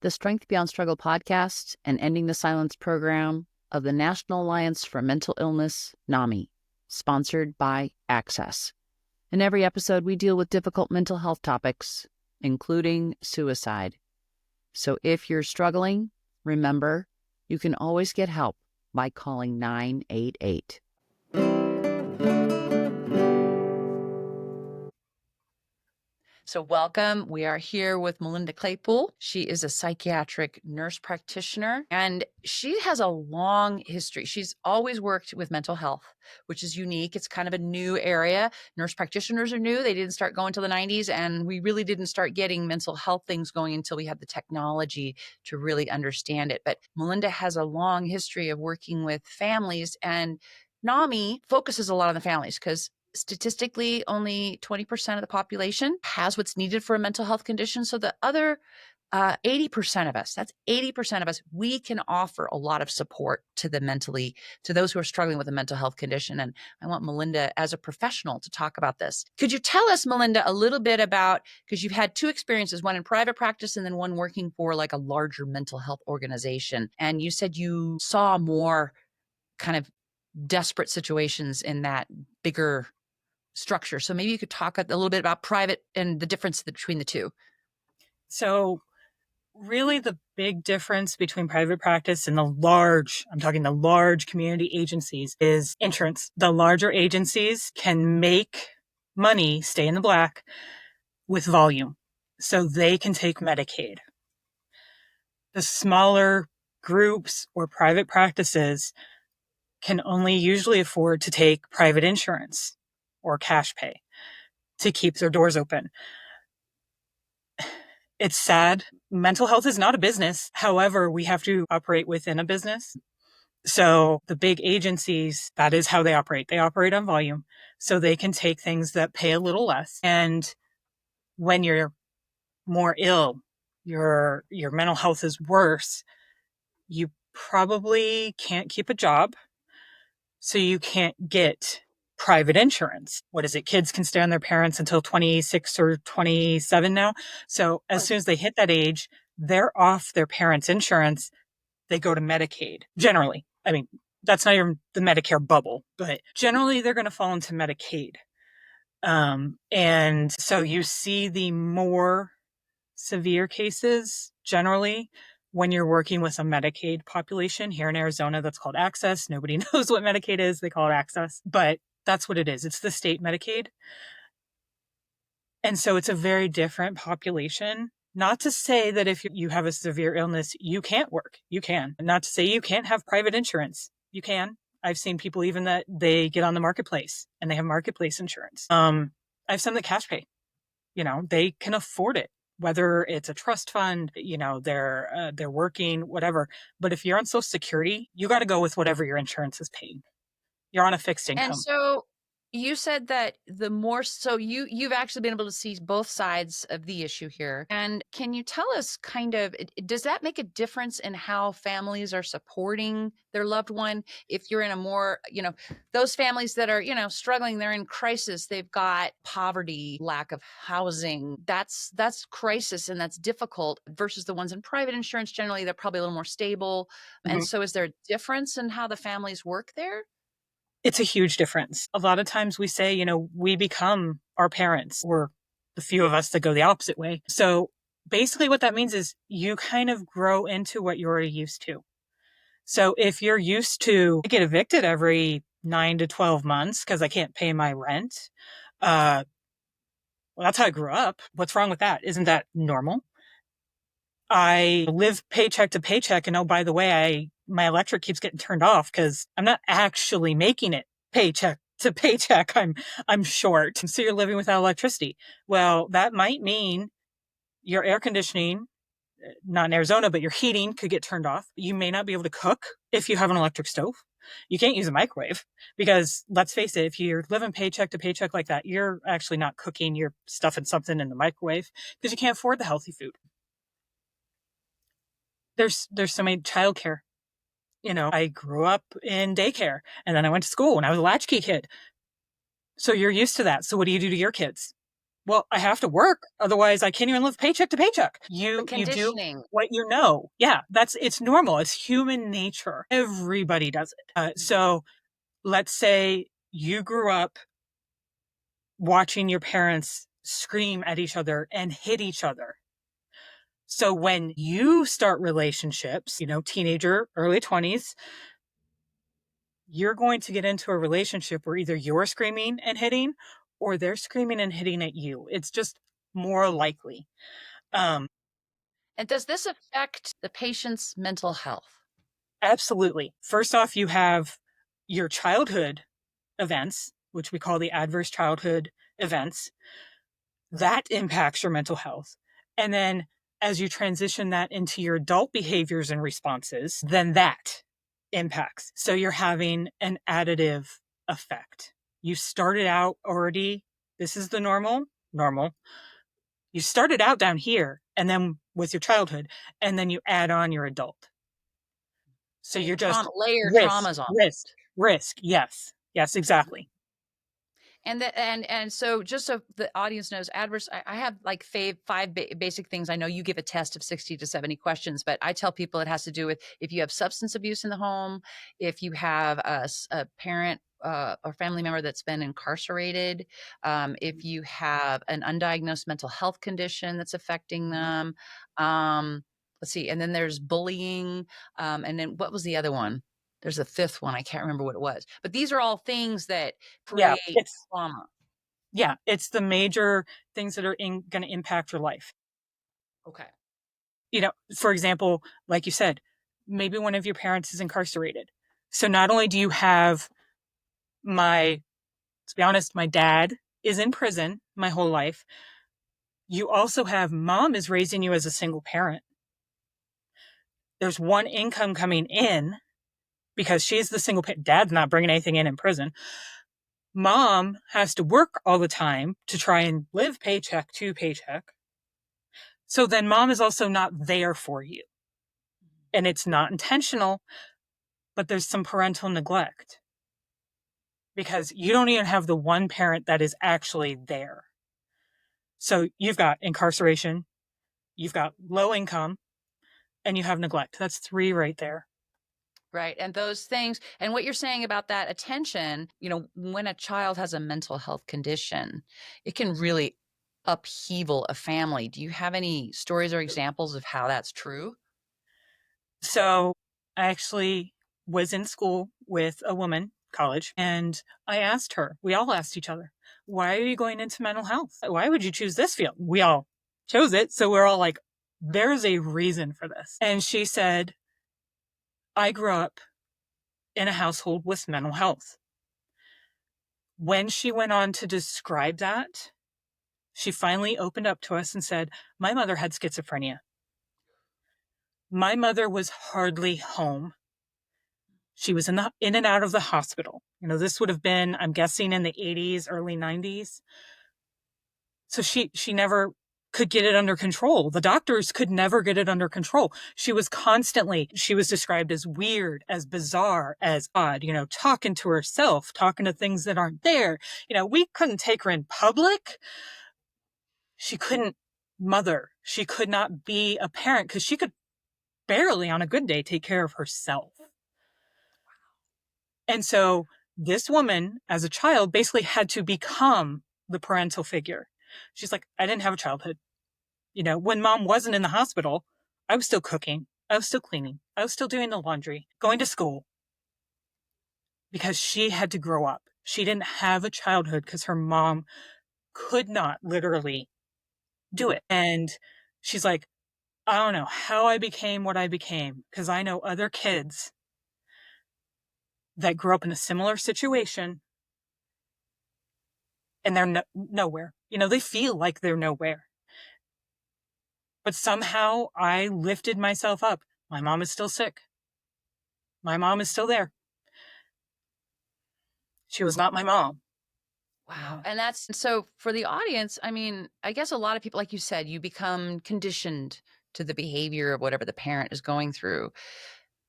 the Strength Beyond Struggle podcast and Ending the Silence program of the National Alliance for Mental Illness, NAMI, sponsored by Access. In every episode, we deal with difficult mental health topics, including suicide. So if you're struggling, remember, you can always get help by calling 988. So welcome. We are here with Melinda Claypool. She is a psychiatric nurse practitioner, and she has a long history. She's always worked with mental health, which is unique. It's kind of a new area. Nurse practitioners are new. They didn't start going until the 90s, and we really didn't start getting mental health things going until we had the technology to really understand it. But Melinda has a long history of working with families, and NAMI focuses a lot on the families because statistically, only 20% of the population has what's needed for a mental health condition. So the other 80% of us, that's 80% of us, we can offer a lot of support to those who are struggling with a mental health condition. And I want Melinda, as a professional, to talk about this. Could you tell us, Melinda, a little bit about, because you've had two experiences, one in private practice and then one working for like a larger mental health organization. And you said you saw more kind of desperate situations in that bigger structure. So maybe you could talk a little bit about private and the difference between the two. So really the big difference between private practice and I'm talking the large community agencies, is insurance. The larger agencies can make money, stay in the black, with volume. So they can take Medicaid. The smaller groups or private practices can only usually afford to take private insurance or cash pay to keep their doors open. It's sad. Mental health is not a business. However, we have to operate within a business. So the big agencies, that is how they operate. They operate on volume. So they can take things that pay a little less. And when you're more ill, your mental health is worse, you probably can't keep a job. So you can't get private insurance. What is it? Kids can stay on their parents until 26 or 27 now. So as soon as they hit that age, they're off their parents' insurance. They go to Medicaid. Generally. I mean, that's not even the Medicare bubble, but generally they're going to fall into Medicaid. And so you see the more severe cases generally when you're working with a Medicaid population. Here in Arizona, that's called Access. Nobody knows what Medicaid is. They call it Access, but that's what it is. It's the state Medicaid. And so it's a very different population. Not to say that if you have a severe illness, you can't work. You can. Not to say you can't have private insurance. You can. I've seen people even that they get on the marketplace and they have marketplace insurance. I have some that cash pay. They can afford it. Whether it's a trust fund, they're working, whatever. But if you're on Social Security, you got to go with whatever your insurance is paying. You're on a fixed income. And so you said that you've actually been able to see both sides of the issue here. And can you tell us does that make a difference in how families are supporting their loved one? If you're in a more, those families that are, struggling, they're in crisis, they've got poverty, lack of housing, that's crisis and that's difficult, versus the ones in private insurance, generally, they're probably a little more stable. Mm-hmm. And so is there a difference in how the families work there? It's a huge difference. A lot of times we say, we become our parents, or the few of us that go the opposite way. So basically what that means is you kind of grow into what you're used to. So if you're used to get evicted every 9 to 12 months because I can't pay my rent, well, that's how I grew up. What's wrong with that? Isn't that normal? I live paycheck to paycheck, and oh, by the way, my electric keeps getting turned off because I'm not actually making it paycheck to paycheck. I'm short. So you're living without electricity. Well, that might mean your air conditioning, not in Arizona, but your heating could get turned off. You may not be able to cook if you have an electric stove. You can't use a microwave because, let's face it, if you're living paycheck to paycheck like that, you're actually not cooking. You're stuffing something in the microwave because you can't afford the healthy food. There's so many childcare. I grew up in daycare and then I went to school and I was a latchkey kid. So you're used to that. So what do you do to your kids? Well, I have to work. Otherwise I can't even live paycheck to paycheck. The You do conditioning. what you know. Yeah, it's normal. It's human nature. Everybody does it. Mhm. So let's say you grew up watching your parents scream at each other and hit each other. So when you start relationships, teenager, early 20s, you're going to get into a relationship where either you're screaming and hitting or they're screaming and hitting at you. It's just more likely. Um, And does this affect the patient's mental health? Absolutely. First off, you have your childhood events, which we call the adverse childhood events. That impacts your mental health. And then as you transition that into your adult behaviors and responses, then that impacts. So you're having an additive effect. You started out already, this is the normal. You started out down here and then with your childhood, and then you add on your adult. So Right. you're just Layer risk, traumas on risk, it. risk. Yes. Yes, exactly. And so just so the audience knows, adverse, I have like five basic things. I know you give a test of 60 to 70 questions, but I tell people it has to do with if you have substance abuse in the home, if you have a parent or family member that's been incarcerated, if you have an undiagnosed mental health condition that's affecting them. Let's see. And then there's bullying. And then what was the other one? There's a fifth one. I can't remember what it was, but these are all things that Yeah. create trauma. It's the major things that are going to impact your life. Okay. For example, like you said, maybe one of your parents is incarcerated. So not only do you have to be honest, my dad is in prison my whole life. You also have mom is raising you as a single parent. There's one income coming in because she's the single parent. Dad's not bringing anything in prison. Mom has to work all the time to try and live paycheck to paycheck. So then mom is also not there for you. And it's not intentional, but there's some parental neglect because you don't even have the one parent that is actually there. So you've got incarceration, you've got low income, and you have neglect. That's three right there. Right. And those things, and what you're saying about that attention, when a child has a mental health condition, it can really upheaval a family. Do you have any stories or examples of how that's true? So I actually was in school with a woman, college, and I asked her, we all asked each other, why are you going into mental health? Why would you choose this field? We all chose it. So we're all like, there's a reason for this. And she said, I grew up in a household with mental health. When she went on to describe that, she finally opened up to us and said, my mother had schizophrenia. My mother was hardly home. She was in and out of the hospital. This would have been, I'm guessing, in the 80s, early 90s. So she never could get it under control. The doctors could never get it under control. She was described as weird, as bizarre, as odd, talking to herself, talking to things that aren't there. We couldn't take her in public. She couldn't mother. She could not be a parent because she could barely on a good day take care of herself. And so this woman, as a child, basically had to become the parental figure. She's like, I didn't have a childhood. When mom wasn't in the hospital, I was still cooking. I was still cleaning. I was still doing the laundry, going to school because she had to grow up. She didn't have a childhood because her mom could not literally do it. And she's like, I don't know how I became what I became because I know other kids that grew up in a similar situation and they're nowhere. They feel like they're nowhere. But somehow I lifted myself up. My mom is still sick. My mom is still there. She was not my mom. Wow. And that's so for the audience, I guess a lot of people, like you said, you become conditioned to the behavior of whatever the parent is going through.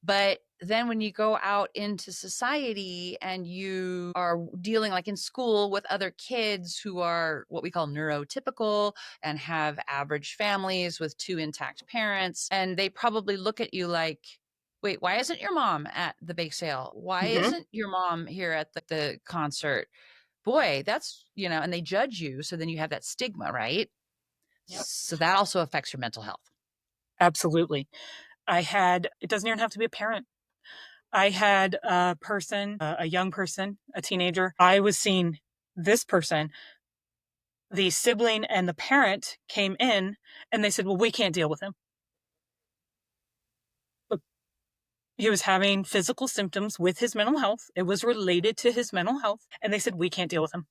But then when you go out into society and you are dealing like in school with other kids who are what we call neurotypical and have average families with two intact parents, and they probably look at you like, wait, why isn't your mom at the bake sale? Why Mm-hmm. isn't your mom here at the concert? Boy, that's, and they judge you. So then you have that stigma, right? Yep. So that also affects your mental health. Absolutely. It doesn't even have to be a parent. I had a person, a young person, a teenager. I was seeing this person. The sibling and the parent came in and they said, well, we can't deal with him. But he was having physical symptoms with his mental health. It was related to his mental health. And they said, we can't deal with him.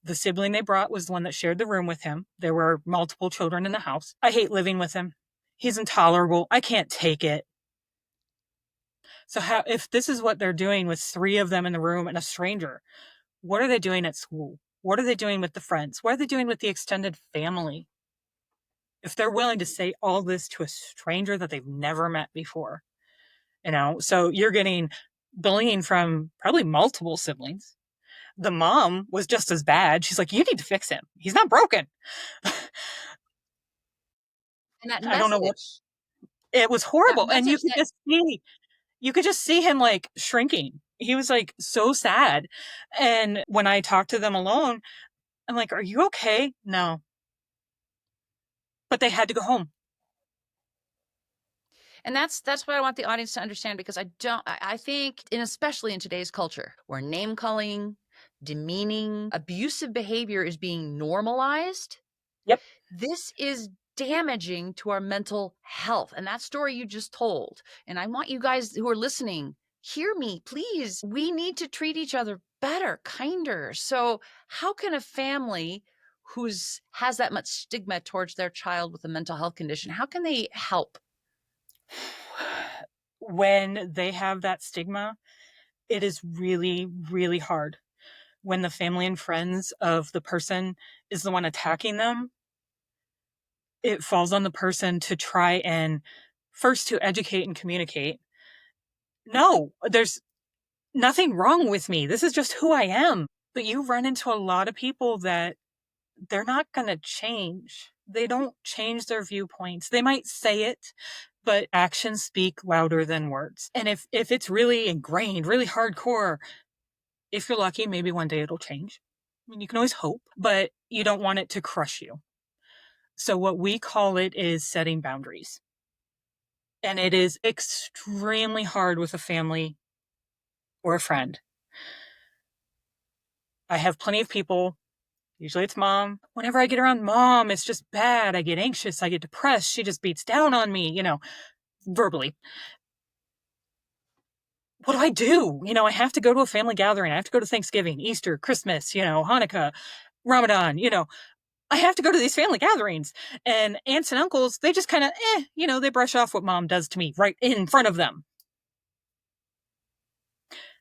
The sibling they brought was the one that shared the room with him. There were multiple children in the house. I hate living with him. He's intolerable. I can't take it. So if this is what they're doing with 3 of them in the room and a stranger, what are they doing at school? What are they doing with the friends? What are they doing with the extended family? If they're willing to say all this to a stranger that they've never met before, so you're getting bullying from probably multiple siblings. The mom was just as bad. She's like, you need to fix him. He's not broken. And that I don't know what. message, It was that horrible. And message that you could just see him like shrinking. He was like so sad. And when I talked to them alone, I'm like, are you okay? No. But they had to go home. And that's what I want the audience to understand, because I think, and especially in today's culture where name calling, demeaning, abusive behavior is being normalized, Yep. this is damaging to our mental health. And that story you just told, and I want you guys who are listening, hear me, please. We need to treat each other better, kinder. So how can a family who's has that much stigma towards their child with a mental health condition, how can they help? When they have that stigma, it is really, really hard. When the family and friends of the person is the one attacking them, it falls on the person to try and first to educate and communicate. No, there's nothing wrong with me. This is just who I am. But you run into a lot of people that they're not going to change. They don't change their viewpoints. They might say it, but actions speak louder than words. And if it's really ingrained, really hardcore, if you're lucky, maybe one day it'll change. I mean, you can always hope, but you don't want it to crush you. So what we call it is setting boundaries. And it is extremely hard with a family or a friend. I have plenty of people, usually it's mom. Whenever I get around mom, it's just bad. I get anxious. I get depressed. She just beats down on me, verbally. What do I do? I have to go to a family gathering. I have to go to Thanksgiving, Easter, Christmas, Hanukkah, Ramadan, I have to go to these family gatherings. And aunts and uncles, they just kind of, they brush off what mom does to me right in front of them.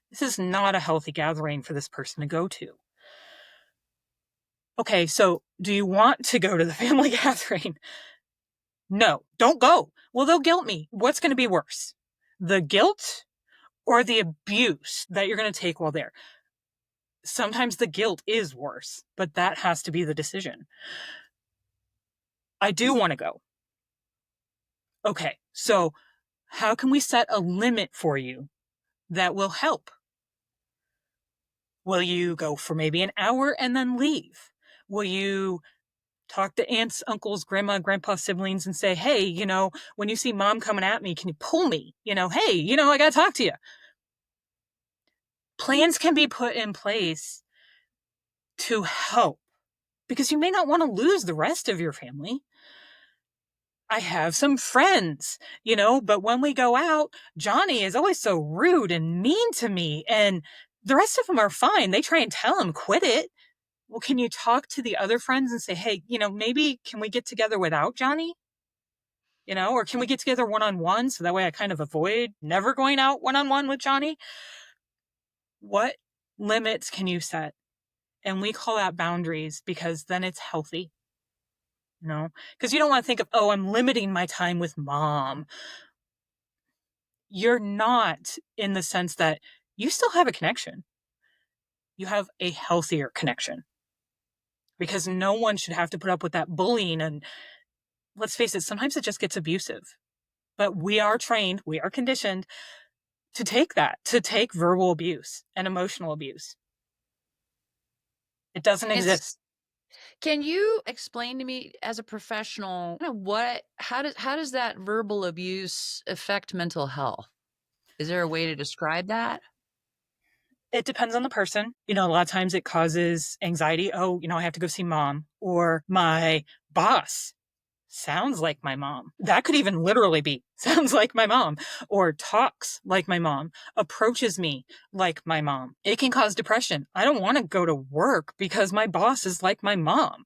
This is not a healthy gathering for this person to go to. Okay, so do you want to go to the family gathering? No, don't go. Well, they'll guilt me. What's going to be worse? The guilt or the abuse that you're going to take while there? Sometimes the guilt is worse, but that has to be the decision. I do want to go. Okay, so how can we set a limit for you that will help? Will you go for maybe an hour and then leave? Will you talk to aunts, uncles, grandma, grandpa, siblings and say, hey, when you see mom coming at me, can you pull me? Hey, I got to talk to you. Plans can be put in place to help because you may not want to lose the rest of your family. I have some friends, but when we go out, Johnny is always so rude and mean to me. And the rest of them are fine. They try and tell him, quit it. Well, can you talk to the other friends and say, hey, maybe can we get together without Johnny? Or can we get together one-on-one so that way I kind of avoid never going out one-on-one with Johnny? What limits can you set? And we call that boundaries because then it's healthy. Because you don't want to think of, oh, I'm limiting my time with mom. you're not, in the sense that you still have a connection. You have a healthier connection, because no one should have to put up with that bullying. And let's face it, sometimes it just gets abusive. But we are trained, we are conditioned to take that, to take verbal abuse and emotional abuse. It doesn't And exist. can you explain to me as a professional, how does that verbal abuse affect mental health? Is there a way to describe that? It depends on the person. A lot of times it causes anxiety. Oh, I have to go see mom, or my boss sounds like my mom. That could even literally be sounds like my mom, or talks like my mom, approaches me like my mom. It can cause depression. I don't want to go to work because my boss is like my mom,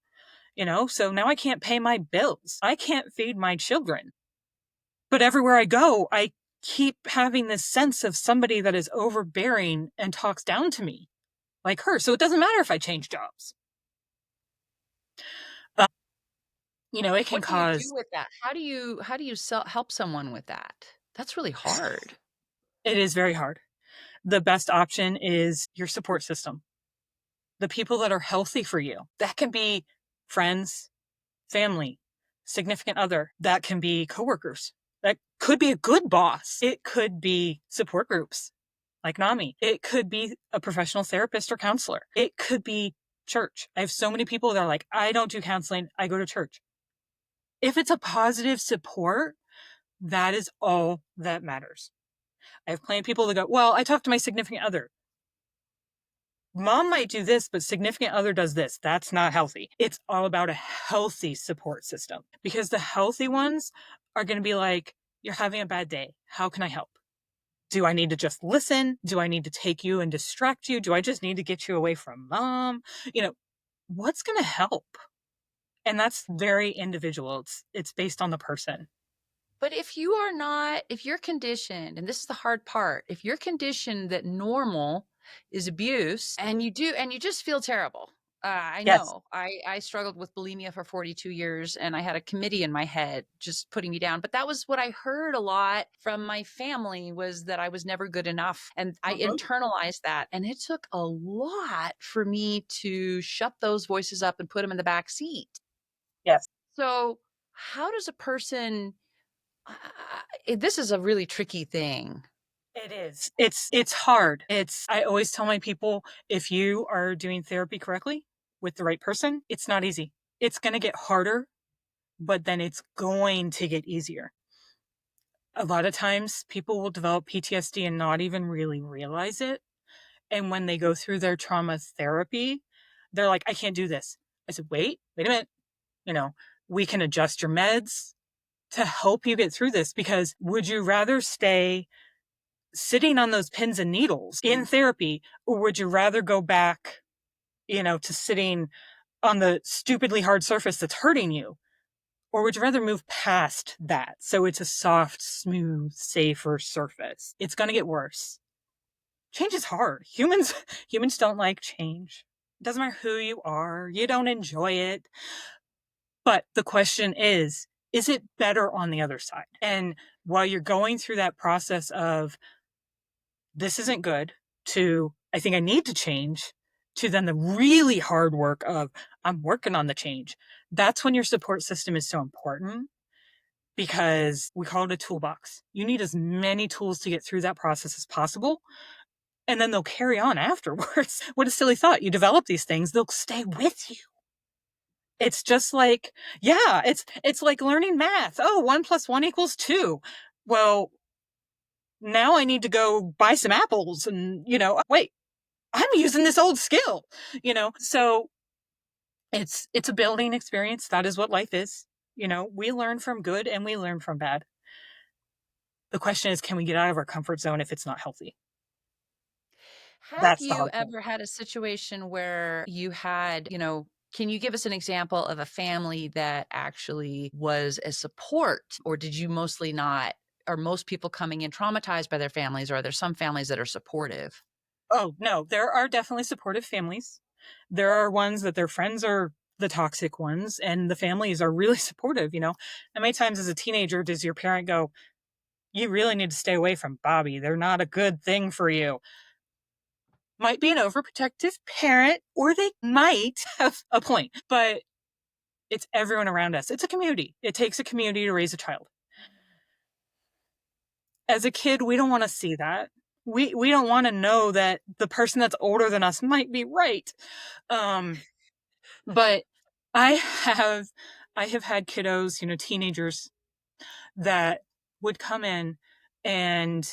so now I can't pay my bills. I can't feed my children. But everywhere I go, I keep having this sense of somebody that is overbearing and talks down to me like her. So it doesn't matter if I change jobs. Uh, it can What do you do cause, with that? How do you help someone with that? That's really hard. it is very hard. The best option is your support system, the people that are healthy for you. That can be friends, family, significant other. That can be coworkers. That could be a good boss. It could be support groups like NAMI. It could be a professional therapist or counselor. It could be church. I have so many people that are like, I don't do counseling, I go to church. If it's a positive support, that is all that matters. I have plenty of people that go, well, I talk to my significant other. Mom might do this, but significant other does this. That's not healthy. It's all about a healthy support system, because the healthy ones are going to be like, you're having a bad day. How can I help? Do I need to just listen? Do I need to take you and distract you? Do I just need to get you away from mom? What's going to help? And that's very individual. It's based on the person. But if you're conditioned, and this is the hard part, if you're conditioned that normal is abuse and you just feel terrible. I Yes. know I struggled with bulimia for 42 years and I had a committee in my head just putting me down. But that was what I heard a lot from my family, was that I was never good enough. And I Mhm. internalized that. And it took a lot for me to shut those voices up and put them in the back seat. Yes. So how does a person this is a really tricky thing. It is. It's hard. I always tell my people, if you are doing therapy correctly with the right person, it's not easy. It's going to get harder, but then it's going to get easier. A lot of times people will develop PTSD and not even really realize it. And when they go through their trauma therapy, they're like, I can't do this. I said, wait a minute. You know, we can adjust your meds to help you get through this, because would you rather stay sitting on those pins and needles in therapy, or would you rather go back, to sitting on the stupidly hard surface that's hurting you? Or would you rather move past that so it's a soft, smooth, safer surface? It's going to get worse. Change is hard. Humans don't like change. It doesn't matter who you are. You don't enjoy it. But the question is it better on the other side? And while you're going through that process of, this isn't good, to, I think I need to change, to then the really hard work of, I'm working on the change, that's when your support system is so important, because we call it a toolbox. You need as many tools to get through that process as possible. And then they'll carry on afterwards. What a silly thought. You develop these things, they'll stay with you. It's just like, yeah, it's like learning math. Oh, 1 + 1 = 2. Well, now I need to go buy some apples and, wait, I'm using this old skill, So it's a building experience. That is what life is. We learn from good and we learn from bad. The question is, can we get out of our comfort zone if it's not healthy? Have That's the you hard part. ever had a situation where can you give us an example of a family that actually was a support, or did you mostly not? Are most people coming in traumatized by their families, or are there some families that are supportive? Oh, no, there are definitely supportive families. There are ones that their friends are the toxic ones and the families are really supportive. How many times as a teenager does your parent go, You really need to stay away from Bobby. They're not a good thing for you. Might be an overprotective parent, or they might have a point, but it's everyone around us. It's a community. It takes a community to raise a child. As a kid, we don't want to see that. We don't want to know that the person that's older than us might be right. But I have I have had kiddos, teenagers that would come in, and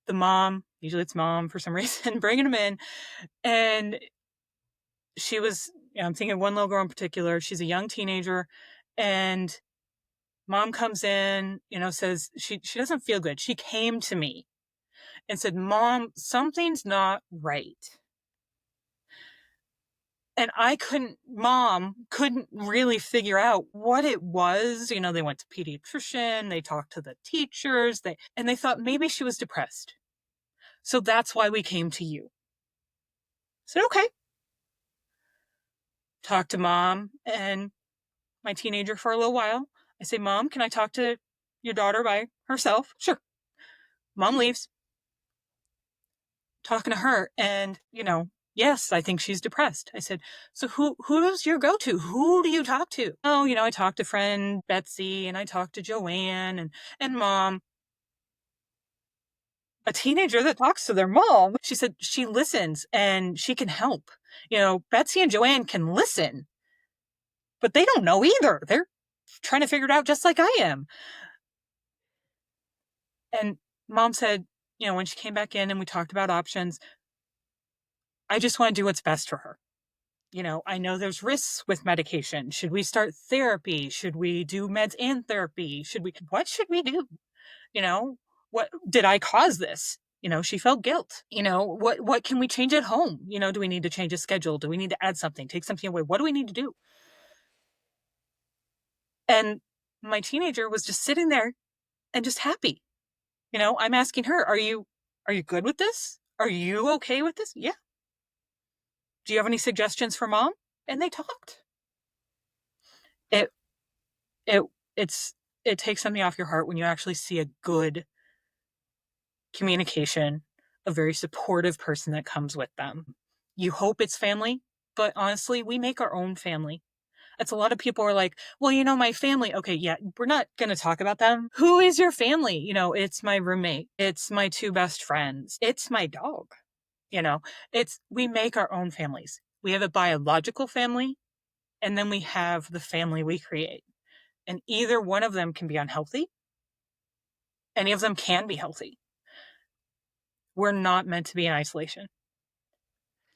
the mom, usually it's mom for some reason, bringing them in, and she was, I'm thinking of one little girl in particular. She's a young teenager, and mom comes in, says she doesn't feel good. She came to me and said, "Mom, something's not right." And mom couldn't really figure out what it was. They went to pediatrician, they talked to the teachers, and they thought maybe she was depressed. So that's why we came to you. I said, okay. Talked to mom and my teenager for a little while. I say, "Mom, can I talk to your daughter by herself?" Sure. Mom leaves. Talking to her, and, yes, I think she's depressed. I said, "So who's your go-to? Who do you talk to?" "Oh, I talked to friend Betsy, and I talked to Joanne and mom." A teenager that talks to their mom, she said she listens and she can help. Betsy and Joanne can listen, but they don't know either. They're trying to figure it out just like I am. And mom said, when she came back in and we talked about options, "I just want to do what's best for her. I know there's risks with medication. Should we start therapy? Should we do meds and therapy? What should we do? You know, what did I cause this?" She felt guilt. What can we change at home? Do we need to change a schedule? Do we need to add something, take something away? What do we need to do? And my teenager was just sitting there and just happy. I'm asking her, are you good with this? Are you okay with this? Yeah. Do you have any suggestions for mom? And they talked. It it it's it takes something off your heart when you actually see a good communication, a very supportive person that comes with them. You hope it's family, but honestly, we make our own family. It's a lot of people are like, "Well, my family." Okay, yeah, we're not going to talk about them. Who is your family? It's my roommate. It's my two best friends. It's my dog. We make our own families. We have a biological family, and then we have the family we create. And either one of them can be unhealthy. Any of them can be healthy. We're not meant to be in isolation.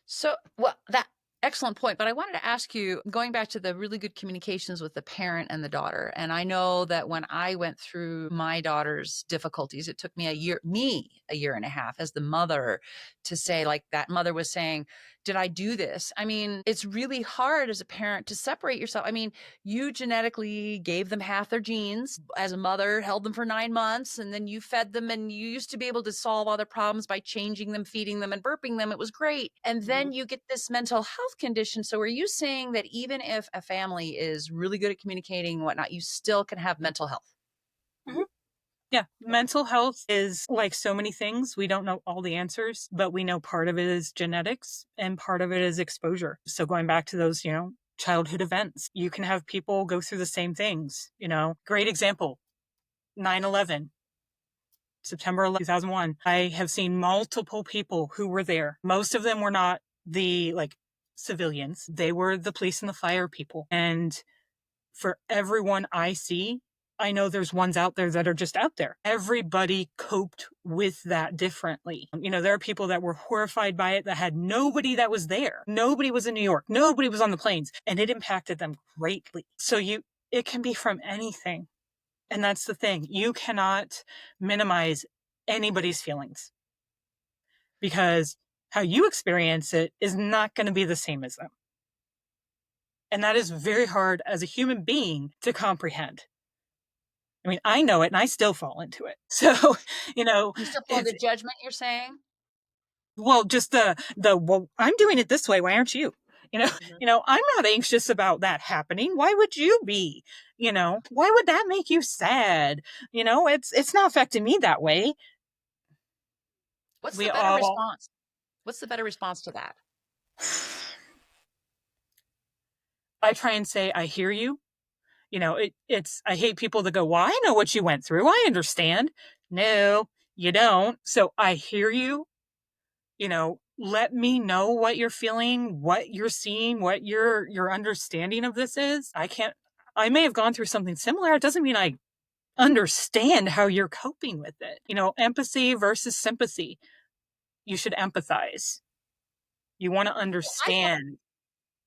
So, well, that excellent point. But I wanted to ask you, going back to the really good communications with the parent and the daughter. And I know that when I went through my daughter's difficulties, it took me a year and a half as the mother to say, like that mother was saying, "Did I do this?" I mean, it's really hard as a parent to separate yourself. I mean, you genetically gave them half their genes as a mother, held them for 9 months, and then you fed them, and you used to be able to solve all their problems by changing them, feeding them, and burping them. It was great. And then you get this mental health condition. So are you saying that even if a family is really good at communicating and whatnot, you still can have mental health? Mhm. Yeah. Mental health is like so many things. We don't know all the answers, but we know part of it is genetics and part of it is exposure. So going back to those, childhood events, you can have people go through the same things. Great example, 9/11. September 11th, 2001. I have seen multiple people who were there. Most of them were not the civilians. They were the police and the fire people. And for everyone I see, I know there's ones out there that are just out there. Everybody coped with that differently. There are people that were horrified by it that had nobody that was there. Nobody was in New York. Nobody was on the planes, and it impacted them greatly. So it can be from anything. And that's the thing. You cannot minimize anybody's feelings because how you experience it is not going to be the same as them. And that is very hard as a human being to comprehend. I mean, I know it and I still fall into it. So, You still fall into judgment, you're saying? well, just well, I'm doing it this way. Why aren't you? Mhm. I'm not anxious about that happening. Why would you be? Why would that make you sad? It's not affecting me that way. What's We the better all response? What's the better response to that? I try and say, I hear you. I hate people that go, well, I know what you went through. I understand. No, you don't. So I hear you. Let me know what you're feeling, what you're seeing, what your understanding of this is. I may have gone through something similar. It doesn't mean I understand how you're coping with it. Empathy versus sympathy. You should empathize. You want to understand.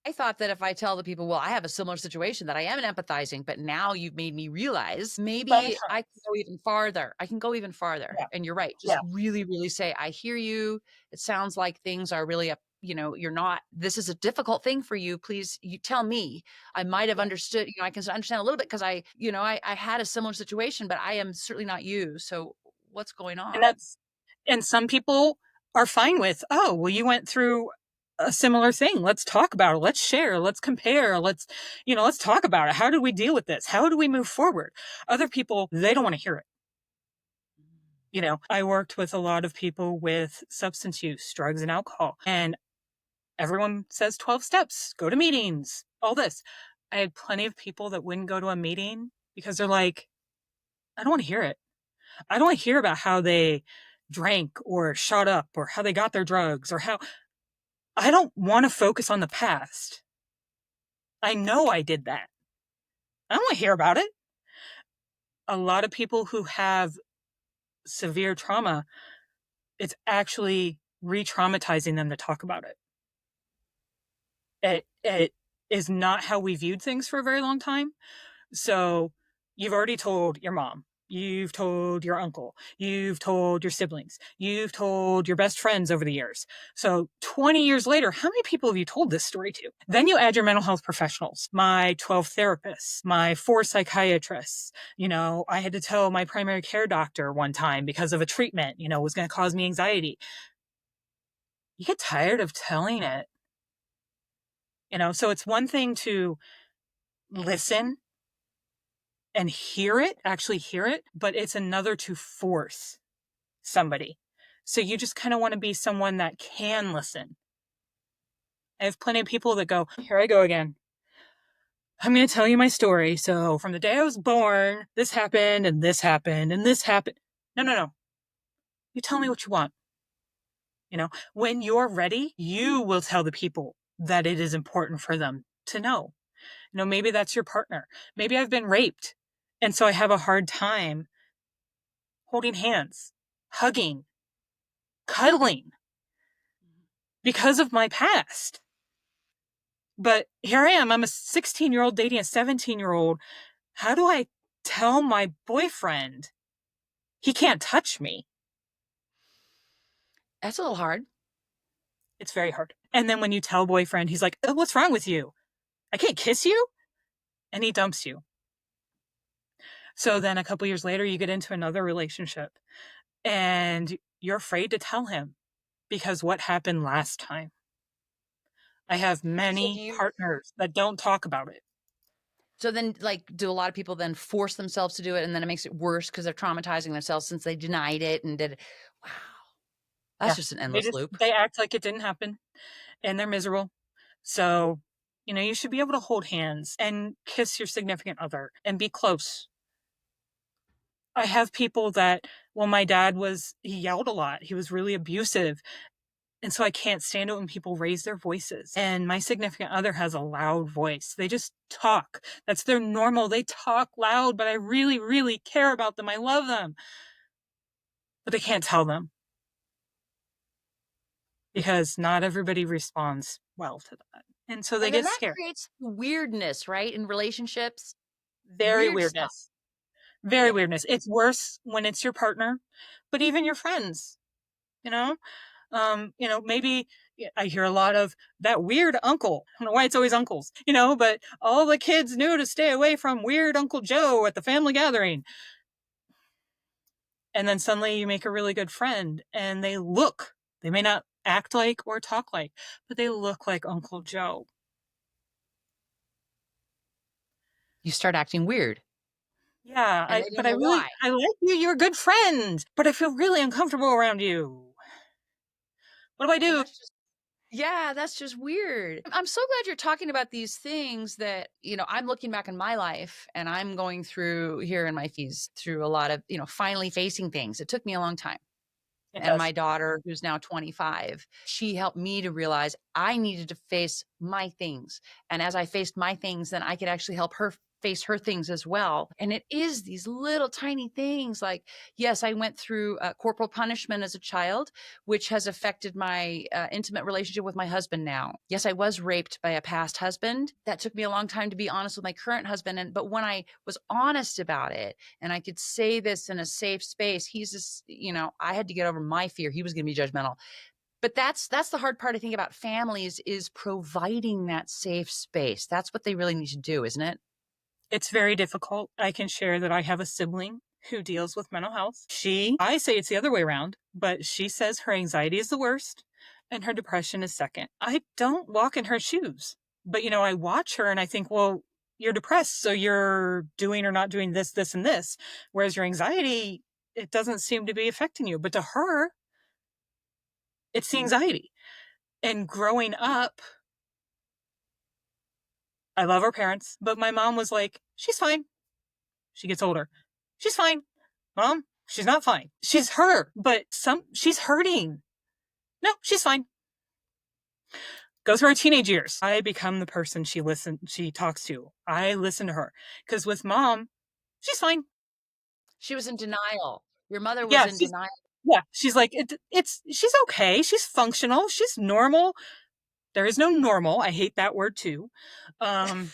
I thought that if I tell the people, well, I have a similar situation that I am empathizing, but now you've made me realize maybe I can Sometimes. go even farther. I can go even farther. Yeah. And you're right. Just Yeah. really, really say, I hear you. It sounds like things are really up. You're not, this is a difficult thing for you. Please, you tell me. I might have Yeah. understood, I can understand a little bit because I had a similar situation, but I am certainly not you. So what's going And on? and some people are fine with, oh, well, you went through a similar thing. Let's talk about it. Let's share. Let's compare. Let's talk about it. How do we deal with this? How do we move forward? Other people, they don't want to hear it. I worked with a lot of people with substance use, drugs, and alcohol, and everyone says 12 steps, go to meetings, all this. I had plenty of people that wouldn't go to a meeting because they're like, I don't want to hear it. I don't want to hear about how they drank or shot up or how they got their drugs or how I don't want to focus on the past. I know I did that. I don't want to hear about it. A lot of people who have severe trauma, it's actually re traumatizing them to talk about it. It is not how we viewed things for a very long time. So you've already told your mom, you've told your uncle, you've told your siblings, you've told your best friends over the years. So 20 years later, how many people have you told this story to? Then you add your mental health professionals, my 12 therapists, my 4 psychiatrists. I had to tell my primary care doctor one time because of a treatment, was going to cause me anxiety. You get tired of telling it, so it's one thing to listen and actually hear it, but it's another to force somebody. So you just kind of want to be someone that can listen. I have plenty of people that go, here I go again. I'm going to tell you my story. So from the day I was born, this happened and this happened and this happened. No, no, no. You tell me what you want. When you're ready, you will tell the people that it is important for them to know. Maybe that's your partner. Maybe I've been raped. And so I have a hard time holding hands, hugging, cuddling because of my past. But here I am. I'm a 16-year-old dating a 17-year-old. How do I tell my boyfriend he can't touch me? That's a little hard. It's very hard. And then when you tell boyfriend, he's like, oh, what's wrong with you? I can't kiss you? And he dumps you. So then a couple years later, you get into another relationship and you're afraid to tell him because what happened last time? I have So do many you partners that don't talk about it. So then, do a lot of people then force themselves to do it, and then it makes it worse because they're traumatizing themselves since they denied it and did it? Wow, that's Yeah. just an They endless just, loop. they act like it didn't happen and they're miserable. So, you should be able to hold hands and kiss your significant other and be close. I have people that, well, my dad he yelled a lot. He was really abusive. And so I can't stand it when people raise their voices. And my significant other has a loud voice. They just talk. That's their normal. They talk loud, but I really, really care about them. I love them. But I can't tell them because not everybody responds well to that. And so they And then get that scared. creates weirdness, right? In relationships, Very weird stuff. weirdness. Very Yeah. weirdness. It's worse when it's your partner, but even your friends, you know? Maybe I hear a lot of that weird uncle. I don't know why it's always uncles, but all the kids knew to stay away from weird Uncle Joe at the family gathering. And then suddenly you make a really good friend and they may not act like or talk like, but they look like Uncle Joe. you start acting weird Yeah, and they but don't know why. I like you. You're a good friend, but I feel really uncomfortable around you. What do I And do? that's just yeah, that's just weird. I'm so glad you're talking about these things that, I'm looking back in my life and I'm going through here in my fees through a lot of, finally facing things. It took me a long time. It And does. my daughter, who's now 25, she helped me to realize I needed to face my things. And as I faced my things, then I could actually help her face her things as well. And it is these little tiny things like, yes, I went through corporal punishment as a child, which has affected my intimate relationship with my husband now. Yes, I was raped by a past husband. That took me a long time to be honest with my current husband. But when I was honest about it, and I could say this in a safe space, he's just, I had to get over my fear he was going to be judgmental. But that's the hard part I think about families is providing that safe space. That's what they really need to do, isn't it? It's very difficult. I can share that I have a sibling who deals with mental health. I say it's the other way around, but she says her anxiety is the worst and her depression is second. I don't walk in her shoes, but I watch her and I think, well, you're depressed, so you're doing or not doing this, this, and this. Whereas your anxiety, it doesn't seem to be affecting you. But to her, it's the anxiety. And growing up, I love our parents, but my mom was like, she's fine. She gets older. She's fine. Mom, she's not fine. She's her, but she's hurting. No, she's fine. Go through her teenage years. I become the person she talks to. I listen to her. Because with mom, she's fine. She was in denial. Your mother was Yeah, in denial. she's like, she's okay. She's functional. She's normal. There is no normal. I hate that word too. Um,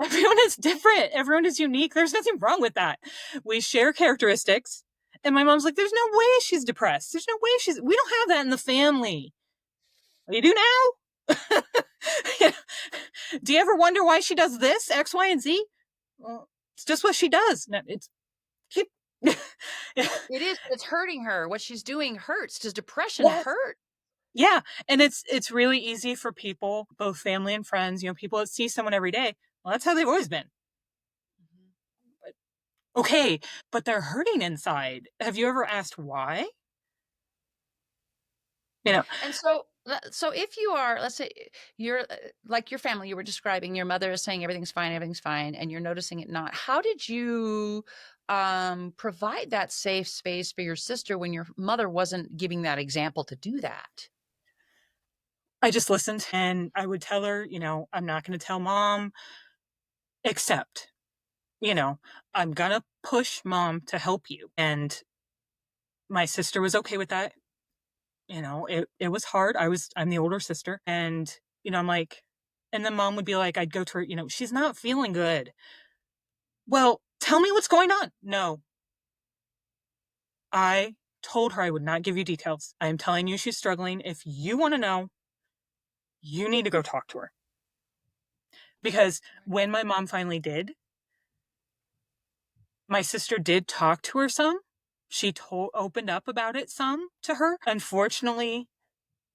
everyone is different. Everyone is unique. There's nothing wrong with that. We share characteristics. And my mom's like, there's no way she's depressed. There's no way we don't have that in the family. You do now? Do you ever wonder why she does this, X, Y, and Z? Well, it's just what she does. No, it's keep. It is, but it's hurting her. What she's doing hurts. Does depression Yes. hurt? Yeah. And it's really easy for people, both family and friends, people that see someone every day. Well, that's how they've always been. Mhm. Okay, but they're hurting inside. Have you ever asked why? You know, And so if you are, let's say you're like your family you were describing, your mother is saying everything's fine, and you're noticing it not. How did you provide that safe space for your sister when your mother wasn't giving that example to do that? I just listened and I would tell her, I'm not going to tell mom, except, you know, I'm going to push mom to help you. And my sister was okay with that. It was hard. I'm the older sister. And, I'm like, and then mom would be like, I'd go to her, she's not feeling good. Well, tell me what's going on. No, I told her I would not give you details. I am telling you she's struggling. If you want to know, you need to go talk to her. Because when my mom finally did, my sister did talk to her some. She opened up about it some to her. Unfortunately,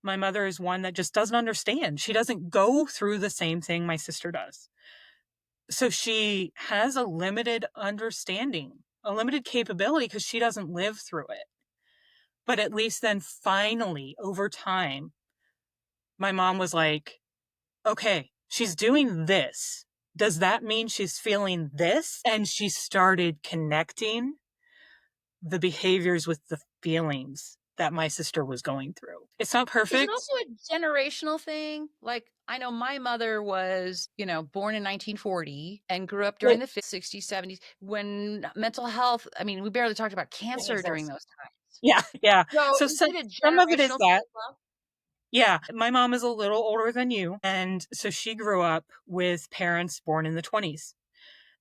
my mother is one that just doesn't understand. She doesn't go through the same thing my sister does. So she has a limited understanding, a limited capability because she doesn't live through it. But at least then finally, over time, my mom was like, okay, she's doing this. Does that mean she's feeling this? And she started connecting the behaviors with the feelings that my sister was going through. It's not Is it perfect. also a generational thing? Like, I know my mother was, born in 1940 and grew up during It, the 60s, 70s when mental health, I mean, we barely talked about it cancer during exists. those times. Yeah, yeah. So So is it a some of it is generational thing that. as well? Yeah, my mom is a little older than you. And so she grew up with parents born in the 20s.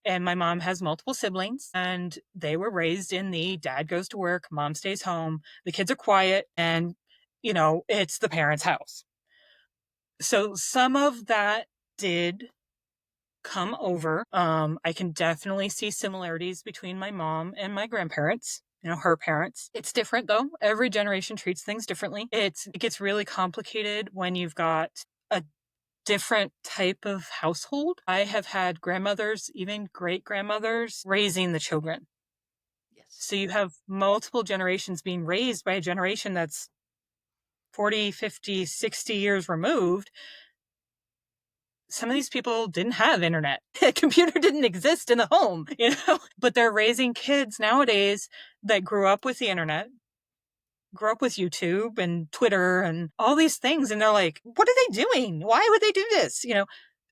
And my mom has multiple siblings, and they were raised in the dad goes to work, mom stays home, the kids are quiet, and, it's the parents' house. So some of that did come over. I can definitely see similarities between my mom and my grandparents. Her parents. It's different though. Every generation treats things differently. It gets really complicated when you've got a different type of household. I have had grandmothers, even great grandmothers, raising the children. Yes. So you have multiple generations being raised by a generation that's 40, 50, 60 years removed. Some of these people didn't have internet. A computer didn't exist in the home, but they're raising kids nowadays that grew up with the internet, grew up with YouTube and Twitter and all these things. And they're like, what are they doing? Why would they do this?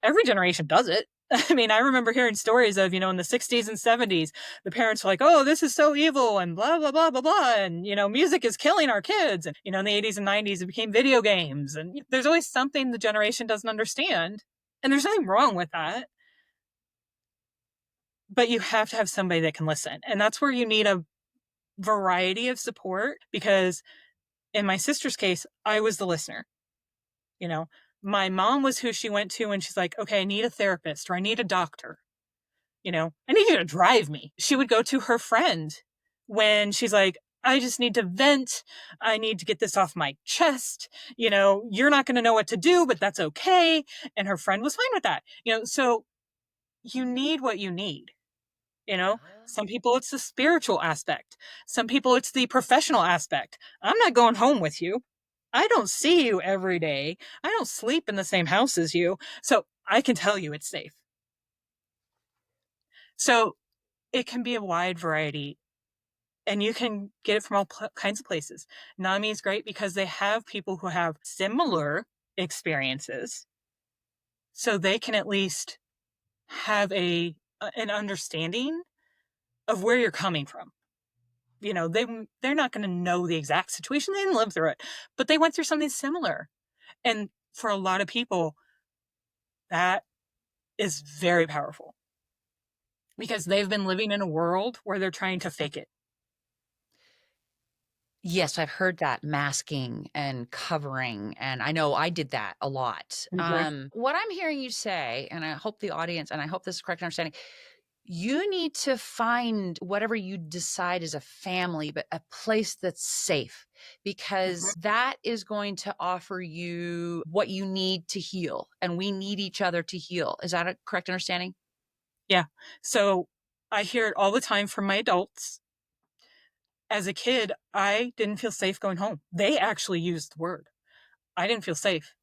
Every generation does it. I mean, I remember hearing stories of, in the 60s and 70s, the parents were like, oh, this is so evil and blah, blah, blah, blah, blah. And, music is killing our kids. And, in the 80s and 90s, it became video games. And there's always something the generation doesn't understand. And there's nothing wrong with that. But you have to have somebody that can listen. And that's where you need a variety of support, because in my sister's case, I was the listener. My mom was who she went to when she's like, okay, I need a therapist or I need a doctor. I need you to drive me. She would go to her friend when she's like, I just need to vent. I need to get this off my chest. You're not going to know what to do, but that's okay. And her friend was fine with that. So you need what you need. Some people it's the spiritual aspect. Some people it's the professional aspect. I'm not going home with you. I don't see you every day. I don't sleep in the same house as you. So I can tell you it's safe. So it can be a wide variety, and you can get it from all kinds of places. NAMI is great because they have people who have similar experiences, so they can at least have an understanding of where you're coming from. They're not going to know the exact situation. They didn't live through it, but they went through something similar. And for a lot of people, that is very powerful because they've been living in a world where they're trying to fake it. Yes, I've heard that masking and covering, and I know I did that a lot. Mm-hmm. What I'm hearing you say, and I hope the audience, and I hope this is correct understanding, you need to find whatever you decide is a family, but a place that's safe, because that is going to offer you what you need to heal. And we need each other to heal. Is that a correct understanding? Yeah. So I hear it all the time from my adults. As a kid, I didn't feel safe going home. They actually used the word. I didn't feel safe.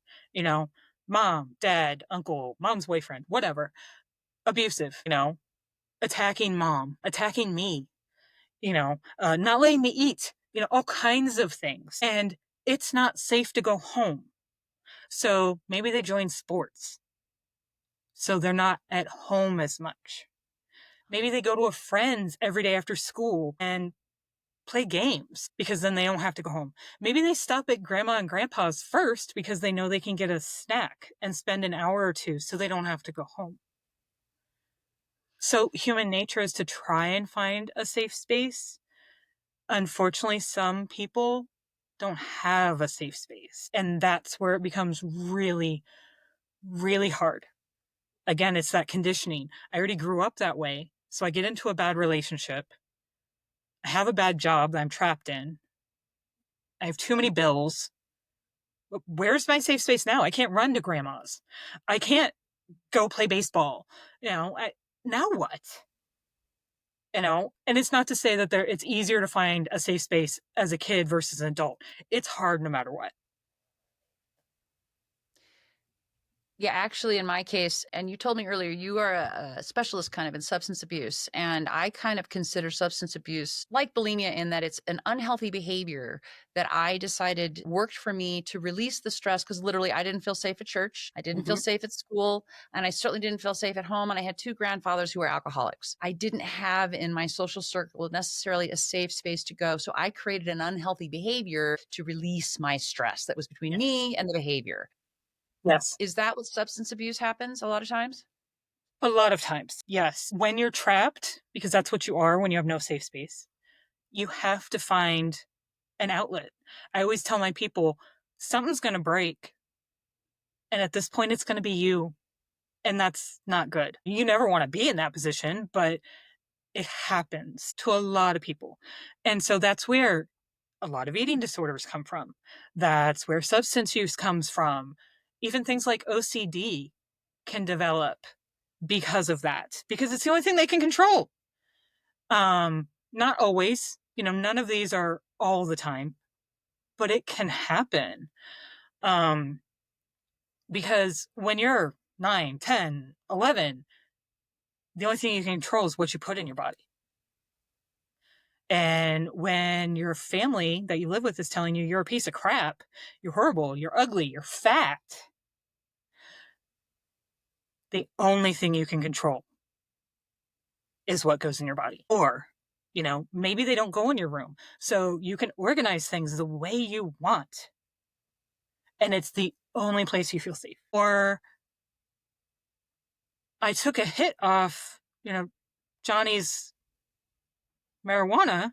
Mom, dad, uncle, mom's boyfriend, whatever, abusive, attacking mom, attacking me, not letting me eat, all kinds of things. And it's not safe to go home. So maybe they join sports. So they're not at home as much. Maybe they go to a friend's every day after school and play games because then they don't have to go home. Maybe they stop at grandma and grandpa's first because they know they can get a snack and spend an hour or two so they don't have to go home. So human nature is to try and find a safe space. Unfortunately, some people don't have a safe space, and that's where it becomes really, really hard. Again, it's that conditioning. I already grew up that way, so I get into a bad relationship. I have a bad job that I'm trapped in. I have too many bills. Where's my safe space now? I can't run to grandma's. I can't go play baseball. Now what? And it's not to say that it's easier to find a safe space as a kid versus an adult. It's hard no matter what. Yeah, actually, in my case, and you told me earlier, you are a specialist kind of in substance abuse. And I kind of consider substance abuse like bulimia in that it's an unhealthy behavior that I decided worked for me to release the stress, because literally I didn't feel safe at church. I didn't feel safe at school. And I certainly didn't feel safe at home. And I had two grandfathers who were alcoholics. I didn't have in my social circle necessarily a safe space to go. So I created an unhealthy behavior to release my stress that was between me and the behavior. Yes. Is that what substance abuse happens a lot of times? A lot of times, yes. When you're trapped, because that's what you are when you have no safe space, you have to find an outlet. I always tell my people, something's going to break. And at this point, it's going to be you. And that's not good. You never want to be in that position, but it happens to a lot of people. And so that's where a lot of eating disorders come from. That's where substance use comes from. Even things like OCD can develop because of that, because it's the only thing they can control. Not always, none of these are all the time, but it can happen. Because when you're 9, 10, 11, the only thing you can control is what you put in your body. And when your family that you live with is telling you you're a piece of crap, you're horrible, you're ugly, you're fat, the only thing you can control is what goes in your body. Or, maybe they don't go in your room. So you can organize things the way you want. And it's the only place you feel safe. Or I took a hit off, Johnny's marijuana,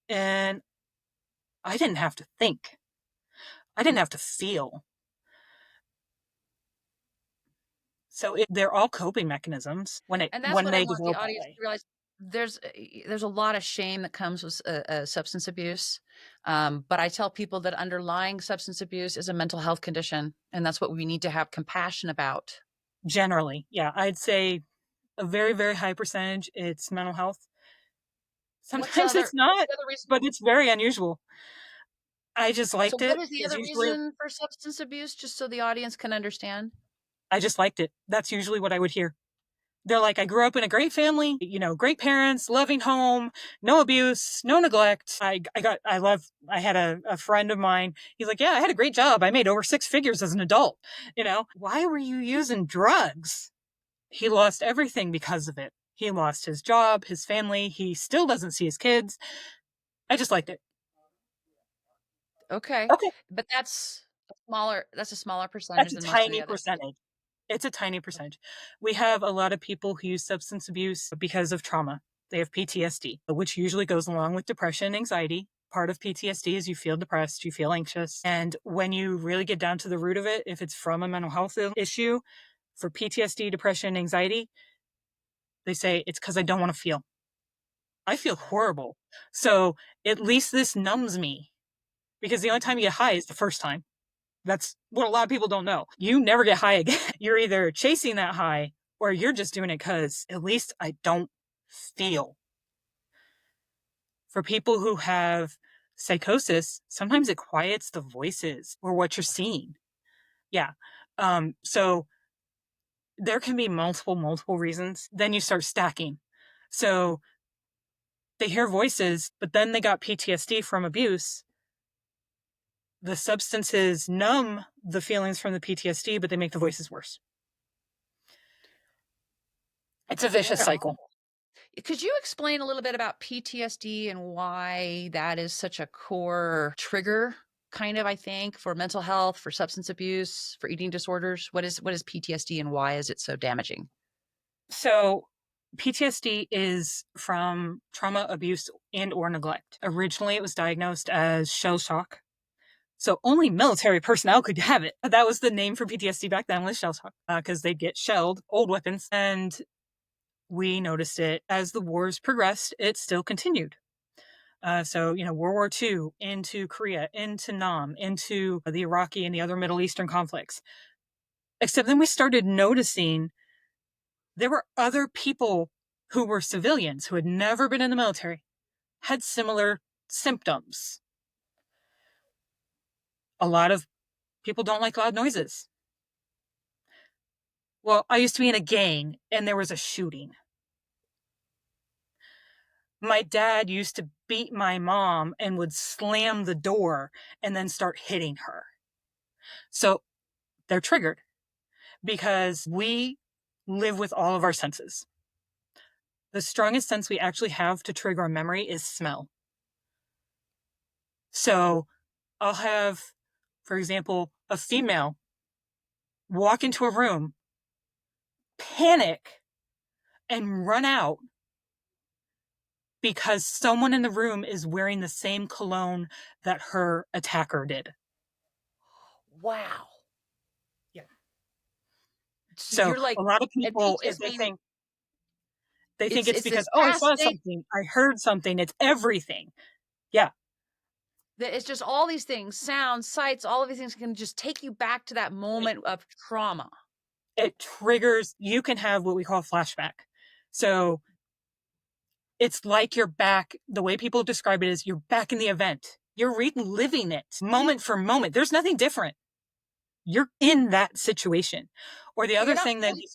and I didn't have to think. I didn't have to feel. So they're all coping mechanisms And that's when what I they want the develop that audience way. to realize. There's a lot of shame that comes with substance abuse, but I tell people that underlying substance abuse is a mental health condition, and that's what we need to have compassion about. Generally, yeah, I'd say a very, very high percentage, it's mental health. Sometimes it's What's not, the other reason? but it's very unusual. I just So liked what it. is the Is other usually reason for substance abuse, just so the audience can understand? I just liked it. That's usually what I would hear. They're like, I grew up in a great family, great parents, loving home, no abuse, no neglect. I had a friend of mine. He's like, yeah, I had a great job. I made over 6 figures as an adult. Why were you using drugs? He lost everything because of it. He lost his job, his family. He still doesn't see his kids. I just liked it. Okay, Okay. but that's a smaller That's percentage a than most of the tiny others. percentage. It's a tiny percentage. We have a lot of people who use substance abuse because of trauma. They have PTSD, which usually goes along with depression, anxiety. Part of PTSD is you feel depressed, you feel anxious. And when you really get down to the root of it, if it's from a mental health issue, for PTSD, depression, anxiety, they say it's because I don't want to feel. I feel horrible. So at least this numbs me, because the only time you get high is the first time. That's what a lot of people don't know. You never get high again. You're either chasing that high or you're just doing it because at least I don't feel. For people who have psychosis, sometimes it quiets the voices or what you're seeing. Yeah. So there can be multiple reasons. Then you start stacking. So they hear voices, but then they got PTSD from abuse. The substances numb the feelings from the PTSD, but they make the voices worse. It's a vicious cycle. Could you explain a little bit about PTSD and why that is such a core trigger, kind of, I think, for mental health, for substance abuse, for eating disorders? What is PTSD and why is it so damaging? So PTSD is from trauma, abuse, and or neglect. Originally, it was diagnosed as shell shock. So only military personnel could have it. That was the name for PTSD back then, was shell shock, because they'd get shelled, old weapons. And we noticed it as the wars progressed, it still continued. So, World War II, into Korea, into Nam, into the Iraqi and the other Middle Eastern conflicts. Except then we started noticing there were other people who were civilians who had never been in the military, had similar symptoms. A lot of people don't like loud noises. Well, I used to be in a gang and there was a shooting. My dad used to beat my mom and would slam the door and then start hitting her. So they're triggered because we live with all of our senses. The strongest sense we actually have to trigger a memory is smell. So I'll have, for example, a female walk into a room, panic, and run out because someone in the room is wearing the same cologne that her attacker did. Wow. Yeah. So So you're like, a lot of and people, PTSD, they think it's it's because, this oh, I past saw state. something, I heard something, it's everything. Yeah. It's just all these things, sounds, sights, all of these things can just take you back to that moment of trauma. It triggers, you can have what we call flashback. So it's like you're back. The way people describe it is you're back in the event. You're reliving it moment for moment. There's nothing different. You're in that situation. Or the But you're other not thing that fully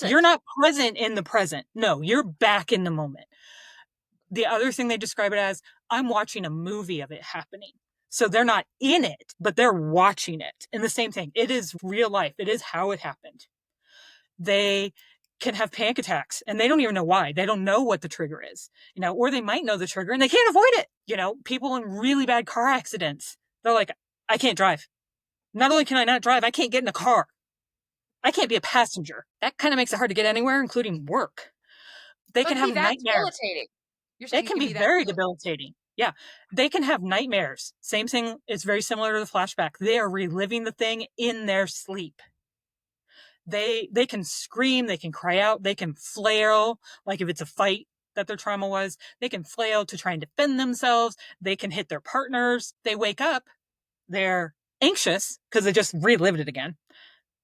you're present. not present in the present. No, you're back in the moment. The other thing they describe it as, I'm watching a movie of it happening. So they're not in it, but they're watching it. And the same thing, it is real life. It is how it happened. They can have panic attacks and they don't even know why. They don't know what the trigger is, or they might know the trigger and they can't avoid it. People in really bad car accidents, they're like, I can't drive. Not only can I not drive, I can't get in a car. I can't be a passenger. That kind of makes it hard to get anywhere, including work. They So it can can be have that nightmares. debilitating. You're saying It it can can be be that very debilitating. debilitating. Yeah. They can have nightmares. Same thing. It's very similar to the flashback. They are reliving the thing in their sleep. They can scream, they can cry out, they can flail, like if it's a fight that their trauma was, they can flail to try and defend themselves. They can hit their partners. They wake up, they're anxious because they just relived it again.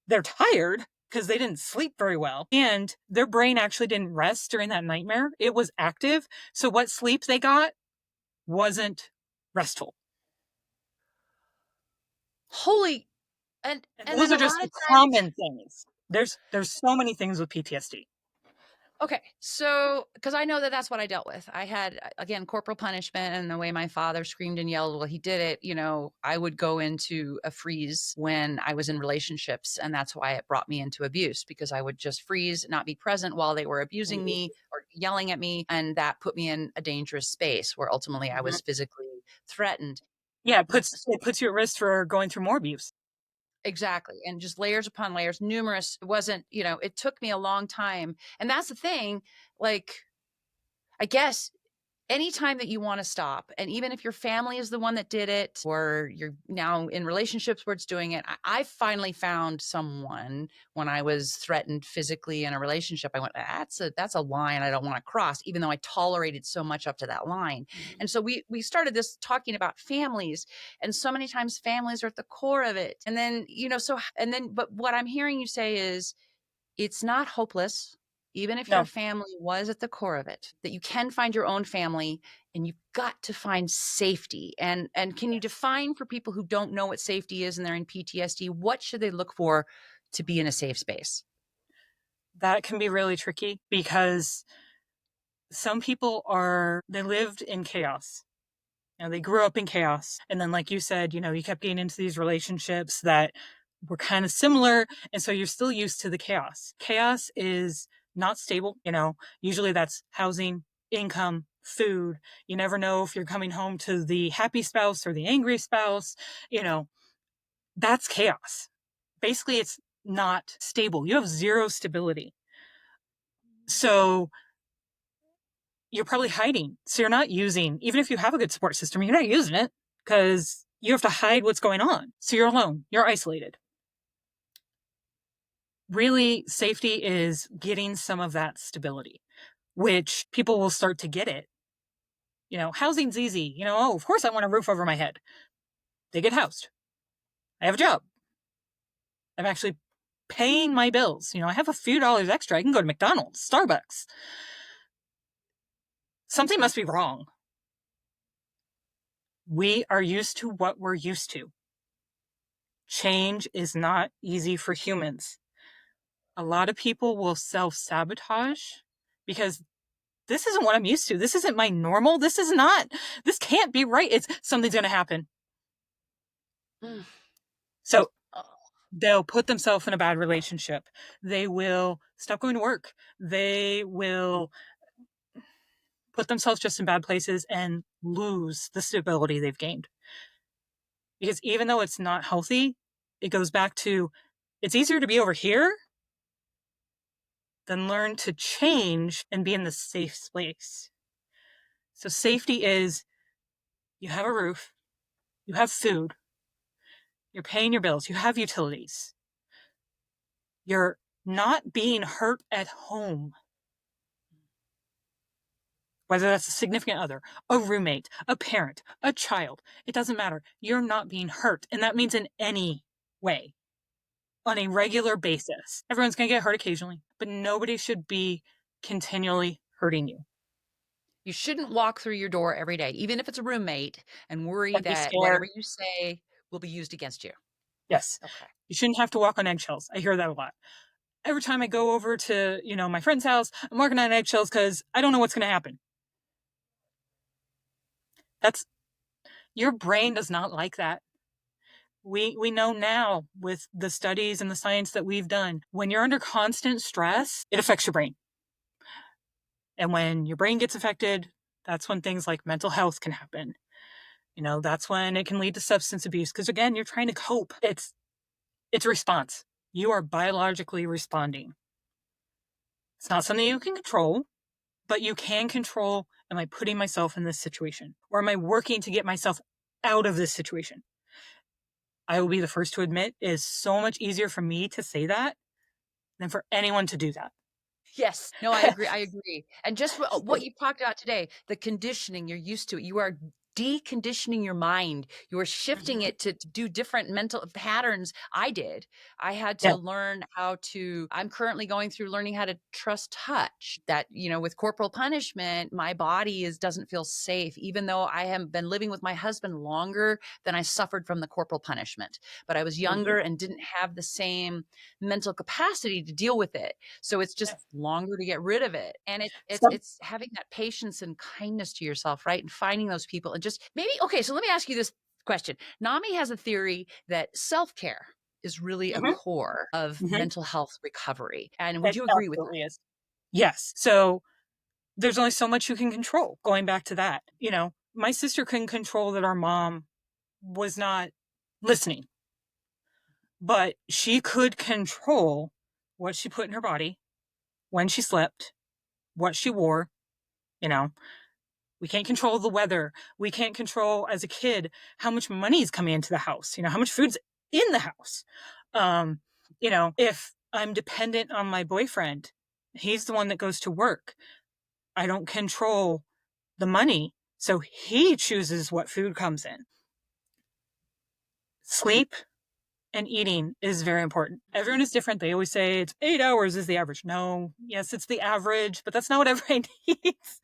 They're tired because they didn't sleep very well. And their brain actually didn't rest during that nightmare. It was active. So what sleep they got wasn't restful. Holy, And and those then are a just lot the of times. common things. There's so many things with PTSD. Okay, so because I know that that's what I dealt with. I had, again, corporal punishment, and the way my father screamed and yelled while he did it, I would go into a freeze when I was in relationships. And that's why it brought me into abuse, because I would just freeze, not be present while they were abusing me or yelling at me. And that put me in a dangerous space where ultimately I Mhm. was physically threatened. Yeah, it puts you at risk for going through more abuse. Exactly. And just layers upon layers, numerous. It wasn't, it took me a long time. And that's the thing. Like, I guess anytime that you want to stop, and even if your family is the one that did it, or you're now in relationships where it's doing it, I finally found someone when I was threatened physically in a relationship. I went, that's a line I don't want to cross, even though I tolerated so much up to that line. And so we started this talking about families, and so many times families are at the core of it. And then, but what I'm hearing you say is, it's not hopeless, even if your No, family was at the core of it, that you can find your own family, and you've got to find safety. And can you define for people who don't know what safety is and they're in PTSD, what should they look for to be in a safe space? that can be really tricky because some people they lived in chaos. They grew up in chaos. And then, like you said, you kept getting into these relationships that were kind of similar. And so you're still used to the chaos. Chaos is not stable. Usually that's housing, income, food. You never know if you're coming home to the happy spouse or the angry spouse. You know, that's chaos. Basically, it's not stable. You have zero stability. So you're probably hiding. So you're not using, even if you have a good support system, you're not using it because you have to hide what's going on. So you're alone, you're isolated. Really, safety is getting some of that stability, which people will start to get it. Housing's easy. Oh, of course I want a roof over my head. They get housed. I have a job. I'm actually paying my bills. I have a few dollars extra. I can go to McDonald's, Starbucks. Something must be wrong. We are used to what we're used to. Change is not easy for humans. A lot of people will self-sabotage because this isn't what I'm used to. This isn't my normal. This can't be right. Something's going to happen. Mm. So Oh, they'll put themselves in a bad relationship. They will stop going to work. They will put themselves just in bad places and lose the stability they've gained. Because even though it's not healthy, it goes back to, it's easier to be over here than learn to change and be in the safe space. So safety is, you have a roof, you have food, you're paying your bills, you have utilities. You're not being hurt at home. whether that's a significant other, a roommate, a parent, a child. It doesn't matter. You're not being hurt. And that means in any way, on a regular basis. Everyone's going to get hurt occasionally, but nobody should be continually hurting you. You shouldn't walk through your door every day, even if it's a roommate, and worry And be that scared. whatever you say will be used against you. Yes. Okay. You shouldn't have to walk on eggshells. I hear that a lot. Every time I go over to, my friend's house, I'm walking on eggshells because I don't know what's going to happen. That's Your brain does not like that. We know now with the studies and the science that we've done, when you're under constant stress, it affects your brain. And when your brain gets affected, that's when things like mental health can happen. That's when it can lead to substance abuse. Because again, you're trying to cope. It's a response. You are biologically responding. It's not something you can control, but you can control, am I putting myself in this situation? Or am I working to get myself out of this situation? I will be the first to admit it is so much easier for me to say that than for anyone to do that. Yes. No, I agree. I agree. And just what you talked about today, the conditioning, you're used to it. You are deconditioning your mind. You are shifting Mhm. it to do different mental patterns. I did. I had Yeah. to learn I'm currently going through learning how to trust touch. That, with corporal punishment, my body doesn't feel safe, even though I have been living with my husband longer than I suffered from the corporal punishment. But I was Mhm. younger and didn't have the same mental capacity to deal with it. So it's Yeah. just longer to get rid of it. And Some, it's having that patience and kindness to yourself, right? And finding those people and just maybe, okay, so let me ask you this question. Nami has a theory that self-care is really a Mhm. core of Mhm. mental health recovery. And would It you agree with absolutely is. Yes. So there's only so much you can control. Going back to that, my sister couldn't control that our mom was not listening, but she could control what she put in her body, when she slept, what she wore. You know, we can't control the weather. We can't control as a kid how much money is coming into the house, how much food's in the house. Um, if I'm dependent on my boyfriend, he's the one that goes to work. I don't control the money. So he chooses what food comes in. Sleep and eating is very important. Everyone is different. They always say it's 8 hours is the average. No, yes, it's the average, but that's not what everybody needs.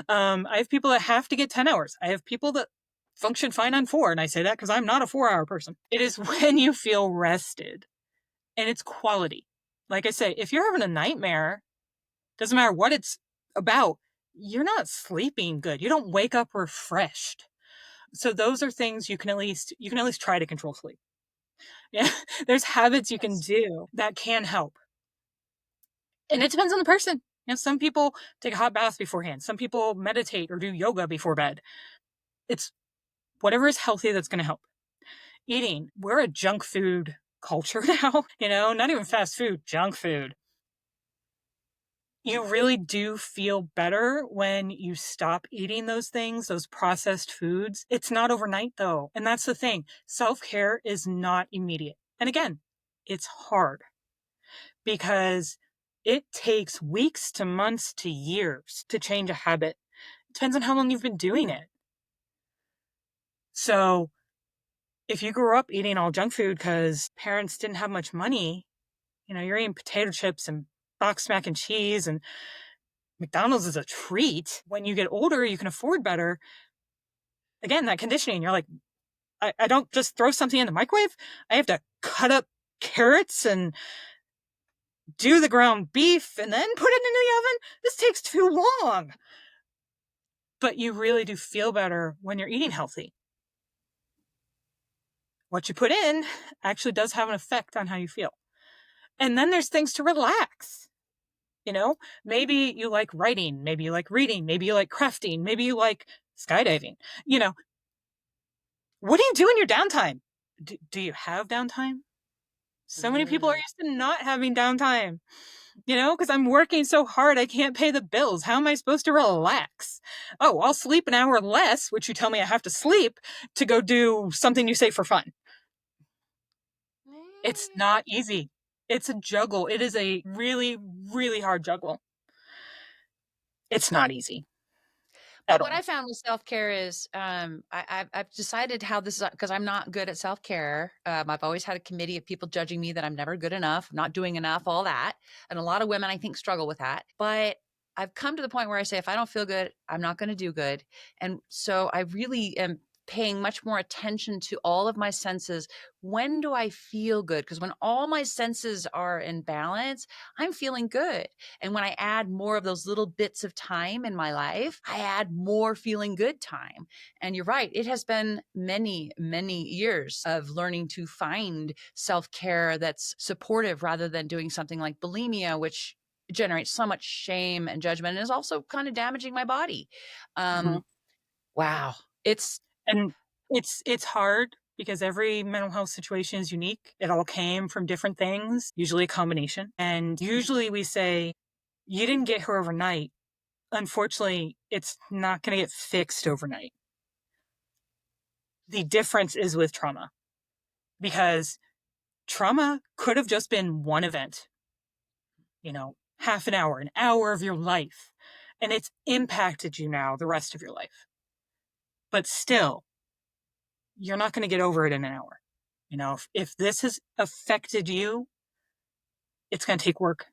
I have people that have to get 10 hours. I have people that function fine on 4. And I say that because I'm not a 4-hour person. It is when you feel rested, and it's quality. Like I say, if you're having a nightmare, doesn't matter what it's about, you're not sleeping good. You don't wake up refreshed. So those are things you can at least try to control sleep. Yeah. There's habits you can Yes. do that can help. And it depends on the person. Some people take a hot bath beforehand. Some people meditate or do yoga before bed. It's whatever is healthy that's going to help. Eating. We're a junk food culture now, not even fast food, junk food. You really do feel better when you stop eating those things, those processed foods. It's not overnight though. And that's the thing. Self-care is not immediate. And again, it's hard because it takes weeks to months to years to change a habit. It depends on how long you've been doing it. So if you grew up eating all junk food because parents didn't have much money, you're eating potato chips and box mac and cheese, and McDonald's is a treat. When you get older, you can afford better. Again, that conditioning, you're like, I don't just throw something in the microwave. I have to cut up carrots and do the ground beef and then put it into the oven. This takes too long. But you really do feel better when you're eating healthy. What you put in actually does have an effect on how you feel. And then there's things to relax. Maybe you like writing, maybe you like reading, maybe you like crafting, maybe you like skydiving. What do you do in your downtime? Do you have downtime? So many people are Mm. used to not having downtime, because I'm working so hard, I can't pay the bills. How am I supposed to relax? Oh, I'll sleep an hour less, which you tell me I have to sleep to go do something you say for fun. It's not easy. It's a juggle. It is a really, really hard juggle. It's not easy. at What all. I found with self-care is, I've decided how this is because I'm not good at self-care. I've always had a committee of people judging me that I'm never good enough, not doing enough, all that. And a lot of women, I think, struggle with that. But I've come to the point where I say, if I don't feel good, I'm not going to do good. And so I really am paying much more attention to all of my senses. When do I feel good? Because when all my senses are in balance, I'm feeling good. And when I add more of those little bits of time in my life, I add more feeling good time. And you're right, it has been many, many years of learning to find self care that's supportive rather than doing something like bulimia, which generates so much shame and judgment and is also kind of damaging my body. Mhm. Um, wow. It's And it's hard because every mental health situation is unique. It all came from different things, usually a combination. And usually we say, you didn't get her overnight. Unfortunately, it's not going to get fixed overnight. The difference is with trauma because trauma could have just been one event, half an hour of your life, and it's impacted you now the rest of your life. But still, you're not going to get over it in an hour. If this has affected you, it's going to take work.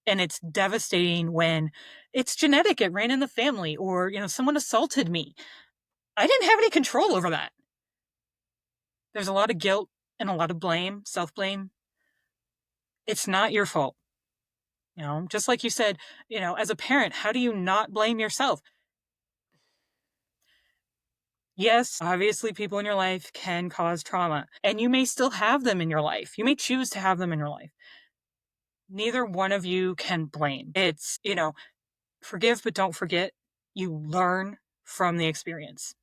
And it's devastating when it's genetic, it ran in the family, or, someone assaulted me. I didn't have any control over that. There's a lot of guilt and a lot of blame, self blame. It's not your fault. Just like you said, as a parent, how do you not blame yourself? Yes, obviously, people in your life can cause trauma, and you may still have them in your life. You may choose to have them in your life. Neither one of you can blame. It's, forgive but don't forget. You learn from the experience.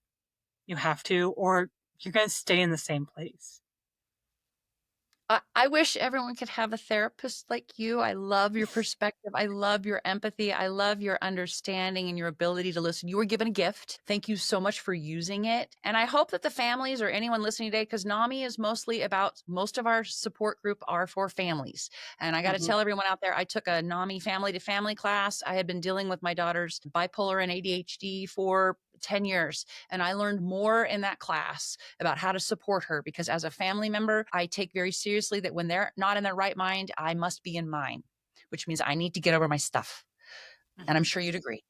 You have to, or you're going to stay in the same place. I wish everyone could have a therapist like you. I love your perspective. I love your empathy. I love your understanding and your ability to listen. You were given a gift. Thank you so much for using it. And I hope that the families or anyone listening today, because NAMI is mostly about, most of our support group are for families. And I got to Mhm. tell everyone out there, I took a NAMI family to family class. I had been dealing with my daughter's bipolar and ADHD for 10 years. And I learned more in that class about how to support her because as a family member, I take very seriously that when they're not in their right mind, I must be in mine, which means I need to get over my stuff. And I'm Mhm. sure you'd agree.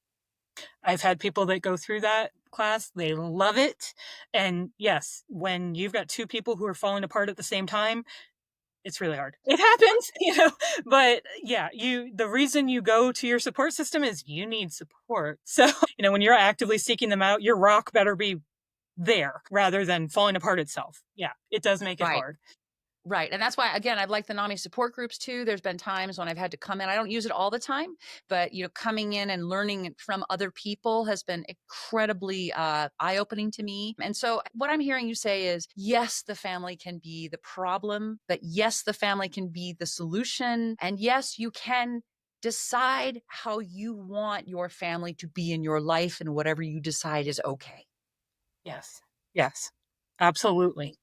I've had people that go through that class, they love it. And yes, when you've got two people who are falling apart at the same time, it's really hard. It happens, but yeah, the reason you go to your support system is you need support. So, when you're actively seeking them out, your rock better be there rather than falling apart itself. Yeah, it does make it Right. hard. Right. And that's why, again, I've liked the NAMI support groups too. There's been times when I've had to come in. I don't use it all the time, but coming in and learning from other people has been incredibly eye-opening to me. And so what I'm hearing you say is, yes, the family can be the problem, but yes, the family can be the solution. And yes, you can decide how you want your family to be in your life and whatever you decide is okay. Yes. Yes. Absolutely.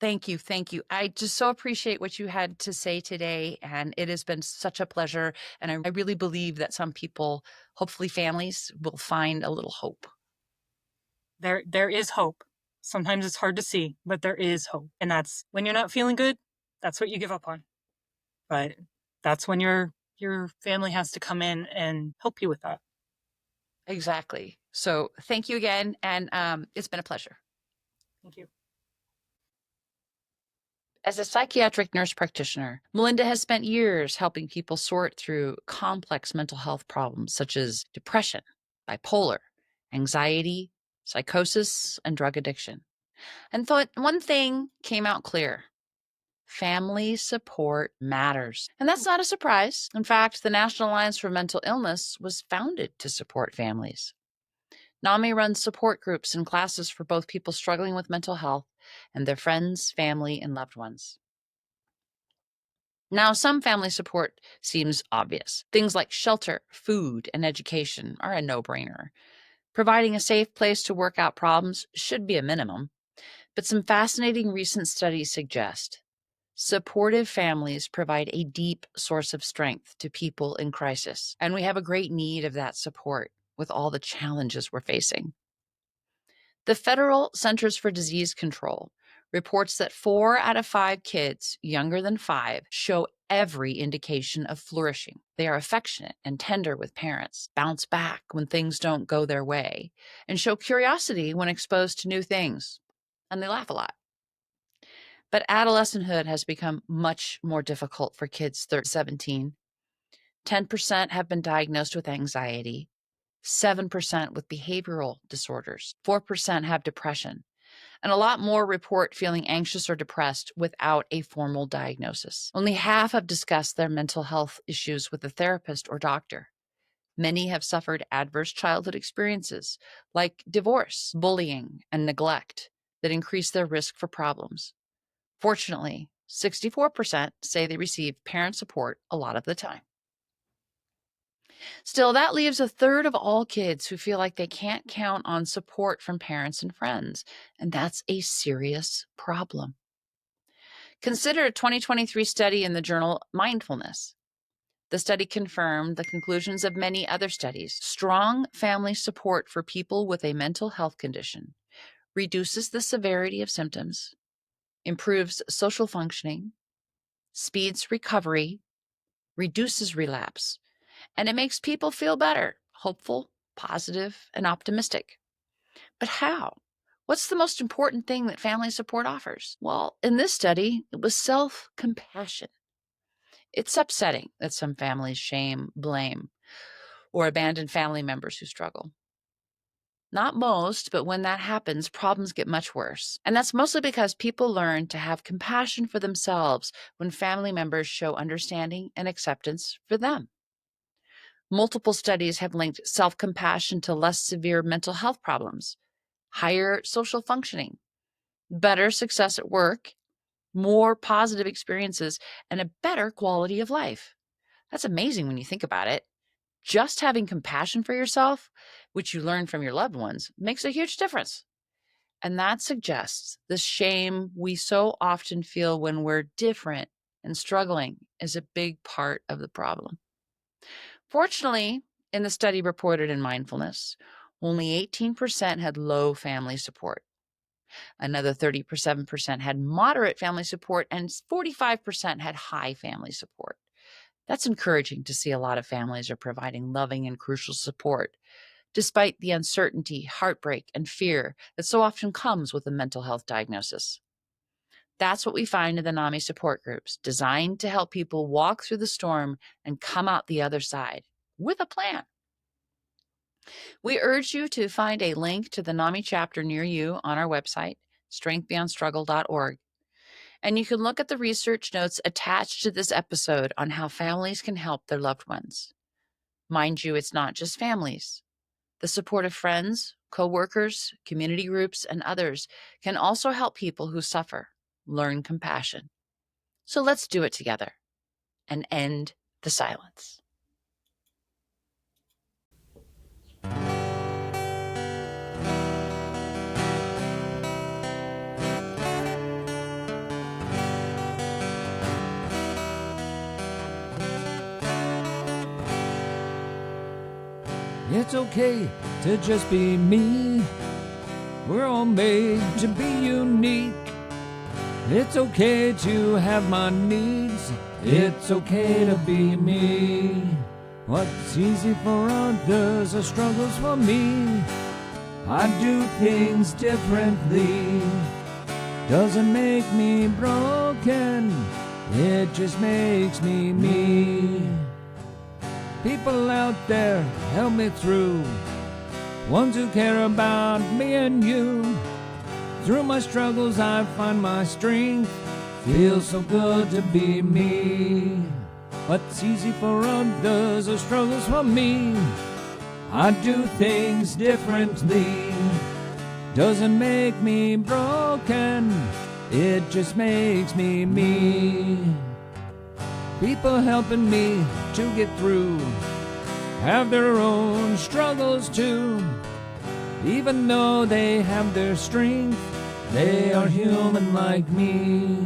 Thank you. Thank you. I just so appreciate what you had to say today. And it has been such a pleasure. And I really believe that some people, hopefully families, will find a little hope. There is hope. Sometimes it's hard to see, but there is hope. And that's when you're not feeling good, that's what you give up on. But that's when your family has to come in and help you with that. Exactly. So thank you again. And it's been a pleasure. Thank you. As a psychiatric nurse practitioner, Melinda has spent years helping people sort through complex mental health problems such as depression, bipolar, anxiety, psychosis, and drug addiction. And thought one thing came out clear. Family support matters. And that's not a surprise. In fact, the National Alliance for Mental Illness was founded to support families. NAMI runs support groups and classes for both people struggling with mental health and their friends, family, and loved ones. Now, some family support seems obvious. Things like shelter, food, and education are a no brainer. Providing a safe place to work out problems should be a minimum. But some fascinating recent studies suggest supportive families provide a deep source of strength to people in crisis, and we have a great need of that support. with all the challenges we're facing. The Federal Centers for Disease Control reports that 4 out of 5 kids younger than 5 show every indication of flourishing. They are affectionate and tender with parents, bounce back when things don't go their way, and show curiosity when exposed to new things. And they laugh a lot. But adolescenthood has become much more difficult for kids 17. 10% have been diagnosed with anxiety, 7% with behavioral disorders, 4% have depression, and a lot more report feeling anxious or depressed without a formal diagnosis. Only half have discussed their mental health issues with a therapist or doctor. Many have suffered adverse childhood experiences like divorce, bullying, and neglect that increase their risk for problems. Fortunately, 64% say they receive parent support a lot of the time. Still, that leaves a third of all kids who feel like they can't count on support from parents and friends, and that's a serious problem. Consider a 2023 study in the journal Mindfulness. The study confirmed the conclusions of many other studies. Strong family support for people with a mental health condition reduces the severity of symptoms, improves social functioning, speeds recovery, reduces relapse, and it makes people feel better, hopeful, positive, and optimistic. But how? What's the most important thing that family support offers? Well, in this study, it was self-compassion. It's upsetting that some families shame, blame, or abandon family members who struggle. Not most, but when that happens, problems get much worse. And that's mostly because people learn to have compassion for themselves when family members show understanding and acceptance for them. Multiple studies have linked self-compassion to less severe mental health problems, higher social functioning, better success at work, more positive experiences, and a better quality of life. That's amazing when you think about it. Just having compassion for yourself, which you learn from your loved ones, makes a huge difference. And that suggests the shame we so often feel when we're different and struggling is a big part of the problem. Fortunately, in the study reported in Mindfulness, only 18% had low family support. Another 37% had moderate family support, and 45% had high family support. That's encouraging to see a lot of families are providing loving and crucial support, despite the uncertainty, heartbreak, and fear that so often comes with a mental health diagnosis. That's what we find in the NAMI support groups, designed to help people walk through the storm and come out the other side with a plan. We urge you to find a link to the NAMI chapter near you on our website, strengthbeyondstruggle.org. And you can look at the research notes attached to this episode on how families can help their loved ones. Mind you, it's not just families. The support of friends, coworkers, community groups, and others can also help people who suffer learn compassion. So let's do it together and end the silence. It's okay to just be me. We're all made to be unique. It's okay to have my needs. It's okay to be me. What's easy for others are struggles for me. I do things differently. Doesn't make me broken. It just makes me me. People out there help me through, ones who care about me and you. Through my struggles I find my strength. Feels so good to be me. What's easy for others are struggles for me. I do things differently. Doesn't make me broken. It just makes me me. People helping me to get through have their own struggles too. Even though they have their strength, they are human like me.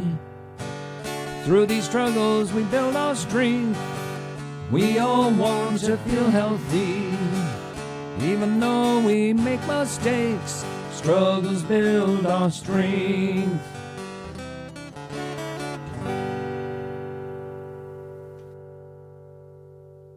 Through these struggles we build our strength. We all want to feel healthy. Even though we make mistakes, struggles build our strength.